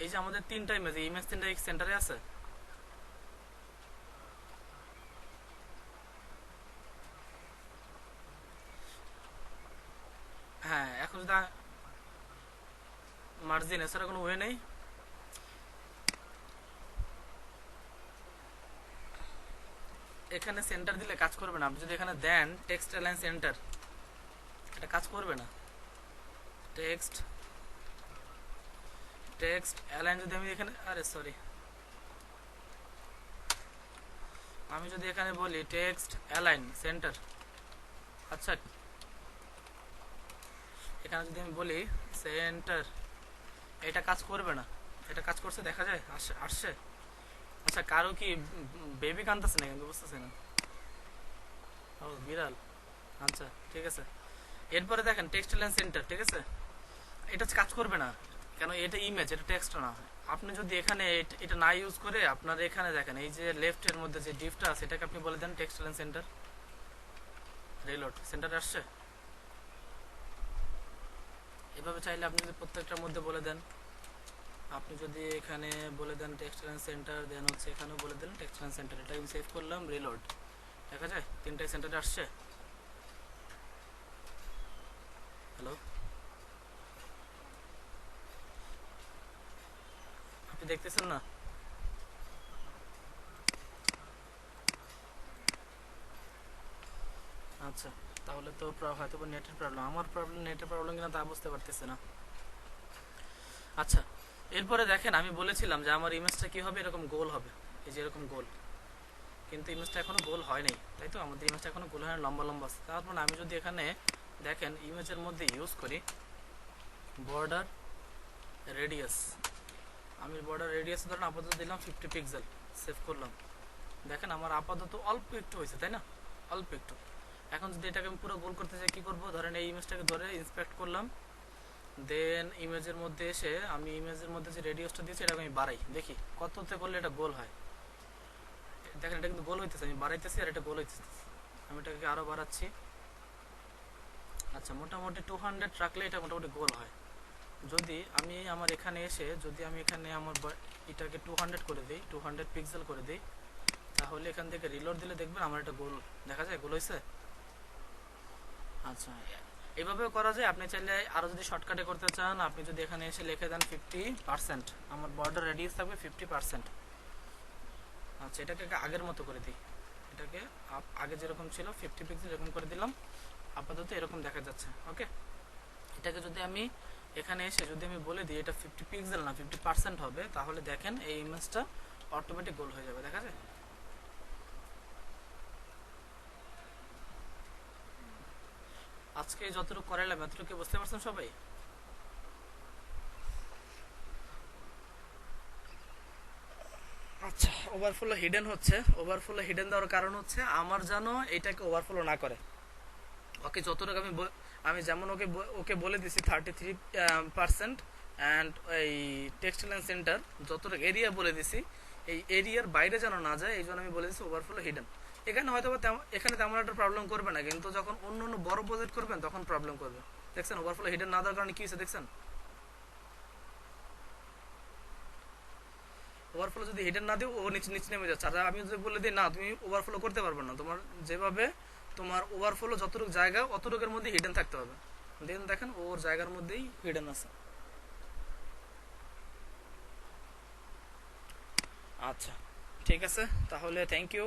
Speaker 1: এই যে আমাদের তিনটা ইমেজ, এই ইমেজ তিনটা সেন্টারে আছে। হ্যাঁ, এখন যদি মার্জিন এছাড়া কোনো ওয়ে নেই, এখানে সেন্টার দিলে কাজ করবে না। আপনি যদি এখানে দেন টেক্সট অ্যালাইন সেন্টার, এটা কাজ করবে না। টেক্সট অ্যালাইন যদি আমি এখানে, আরে সরি, আমি যদি এখানে বলি টেক্সট অ্যালাইন সেন্টার, আচ্ছা এখানে যদি আমি বলি সেন্টার, এটা কাজ করবে না। এটা কাজ করছে দেখা যায়, আসছে। আচ্ছা, কারো কি বেবি কাঁদতেছে না? কিন্তু বুঝতেছে না, ও বিড়াল। আচ্ছা, ঠিক আছে। এরপরে দেখেন টেক্সট লাইন সেন্টার, ঠিক আছে, এটা কাজ করবে না, কেন? এটা ইমেজ, এটা টেক্সট না। আপনি যদি এখানে এটা না ইউজ করে আপনার এখানে দেখেন এই যে লেফট এর মধ্যে যে ডিফটা আছে, এটাকে আপনি বলে দেন টেক্সট লাইন সেন্টার, রিলোড, সেন্টারে আসছে। এভাবে চাইলে আপনি যদি প্রত্যেকটার মধ্যে বলে দেন, আপনি যদি এখানে বলে দেন টেক্সট লাইন সেন্টার, দেন হচ্ছে এখানেও বলে দেন টেক্সট লাইন সেন্টার, এটা আমি সেভ করলাম, রিলোড, দেখা যায় তিনটাই সেন্টারে আসছে। হ্যালো, আপনি দেখতেছেন না? আচ্ছা, তাহলে তো হয়তো নেটের প্রবলেম, আমার প্রবলেম নেটের প্রবলেম কিনা তা বুঝতে পারতেছি না। আচ্ছা, এরপরে দেখেন আমি বলেছিলাম যে আমার ইমেজটা কি হবে, এরকম গোল হবে, এই যে এরকম গোল, কিন্তু ইমেজটা এখনো গোল হয় নাই, তাই তো? আমাদের ইমেজটা এখনো গোল হয় না, লম্বা লম্বা আছে। তারপর আমি যদি এখানে দেখেন ইমেজের মধ্যে ইউজ করি বর্ডার রেডিয়াস, আমি বর্ডার রেডিয়াস ধরেন আপাতত দিলাম 50 পিক্সেল, সেভ করলাম। দেখেন আমার আপাতত অল্প একটু হয়েছে, তাই না? অল্প একটু। এখন যদি এটাকে আমি পুরো গোল করতে চাই কি করব? ধরেন এই ইমেজটাকে ধরে ইন্সপেক্ট করলাম, দেন ইমেজের মধ্যে এসে আমি ইমেজের মধ্যে যে রেডিয়াসটা দিয়েছি এটাকে আমি বাড়াই, দেখি কততে করলে এটা গোল হয়। দেখেন এটা কিন্তু গোল হইতেছে, আমি বাড়াইতেছি আর এটা গোল হইতেছে, আমি এটাকে আরো বাড়াচ্ছি। আচ্ছা মোটামুটি 200 রাখলে এটা মোটামুটি গোল হয়। যদি আমি আমার এখানে এসে যদি আমি এখানে আমার এটাকে 200 করে দিই, 200 পিক্সেল করে দিই, তাহলে এখান থেকে রিলোড দিলে দেখবেন আমার এটা গোল দেখা যায়, গোল হয়েছে। আচ্ছা এইভাবেও করা যায়, আপনি চাইলে আরও যদি শর্টকাটে করতে চান, আপনি যদি এখানে এসে লিখে দেন 50%, আমার বর্ডার রেডিয়াস থাকবে 50%। আচ্ছা এটাকে আগের মতো করে দিই, এটাকে আগে যেরকম ছিল 50 পিক্সেল এরকম করে দিলাম, আপাতত এরকম দেখা যাচ্ছে। ওকে, এটাকে যদি আমি এখানে এসে যদি আমি বলে দিই এটা 50 পিক্সেল না 50% হবে, তাহলে দেখেন এই ইমেজটা অটোমেটিক গোল হয়ে যাবে, দেখা যায়। আজকে যতটুকু করাইলাম এতটুকু বুঝতে পারছেন সবাই? আচ্ছা ওভারফ্লো হিডেন হচ্ছে, ওভারফ্লো হিডেন দেওয়ার কারণ হচ্ছে আমার যেন এটাকে ওভারফ্লো না করে। ওকে যতটুকু আমি যেমন ওকে বলে দিছি 33% অ্যান্ড এই টেক্সটাইল অ্যান্ড সেন্টার যতটুকু এরিয়া বলে দিছি, এই এরিয়ার বাইরে যেন না যায়, এই জন্য আমি বলে দিছি ওভারফ্লো হিডেন। এখানে হয়তো এখানে তেমন একটা প্রবলেম করবে না, কিন্তু যখন অন্য অন্য বড় প্রজেক্ট করবেন তখন প্রবলেম করবে। দেখছেন ওভারফ্লো হিডেন না দেওয়ার কারণে কি হয়েছে দেখছেন? ওভারফ্লো যদি হিডেন না দিও ও নিচে নিচে নেমে যাচ্ছে, আর আমি যদি বলে দিই না তুমি ওভারফ্লো করতে পারবে না, তোমার যেভাবে তোমার ওভারফ্লো যতটুকু জায়গা অতটুকুর মধ্যে হিডেন থাকতে হবে। দেন দেখেন ওর জায়গার মধ্যেই হিডেন আছে। আচ্ছা ঠিক আছে, তাহলে থ্যাংক ইউ।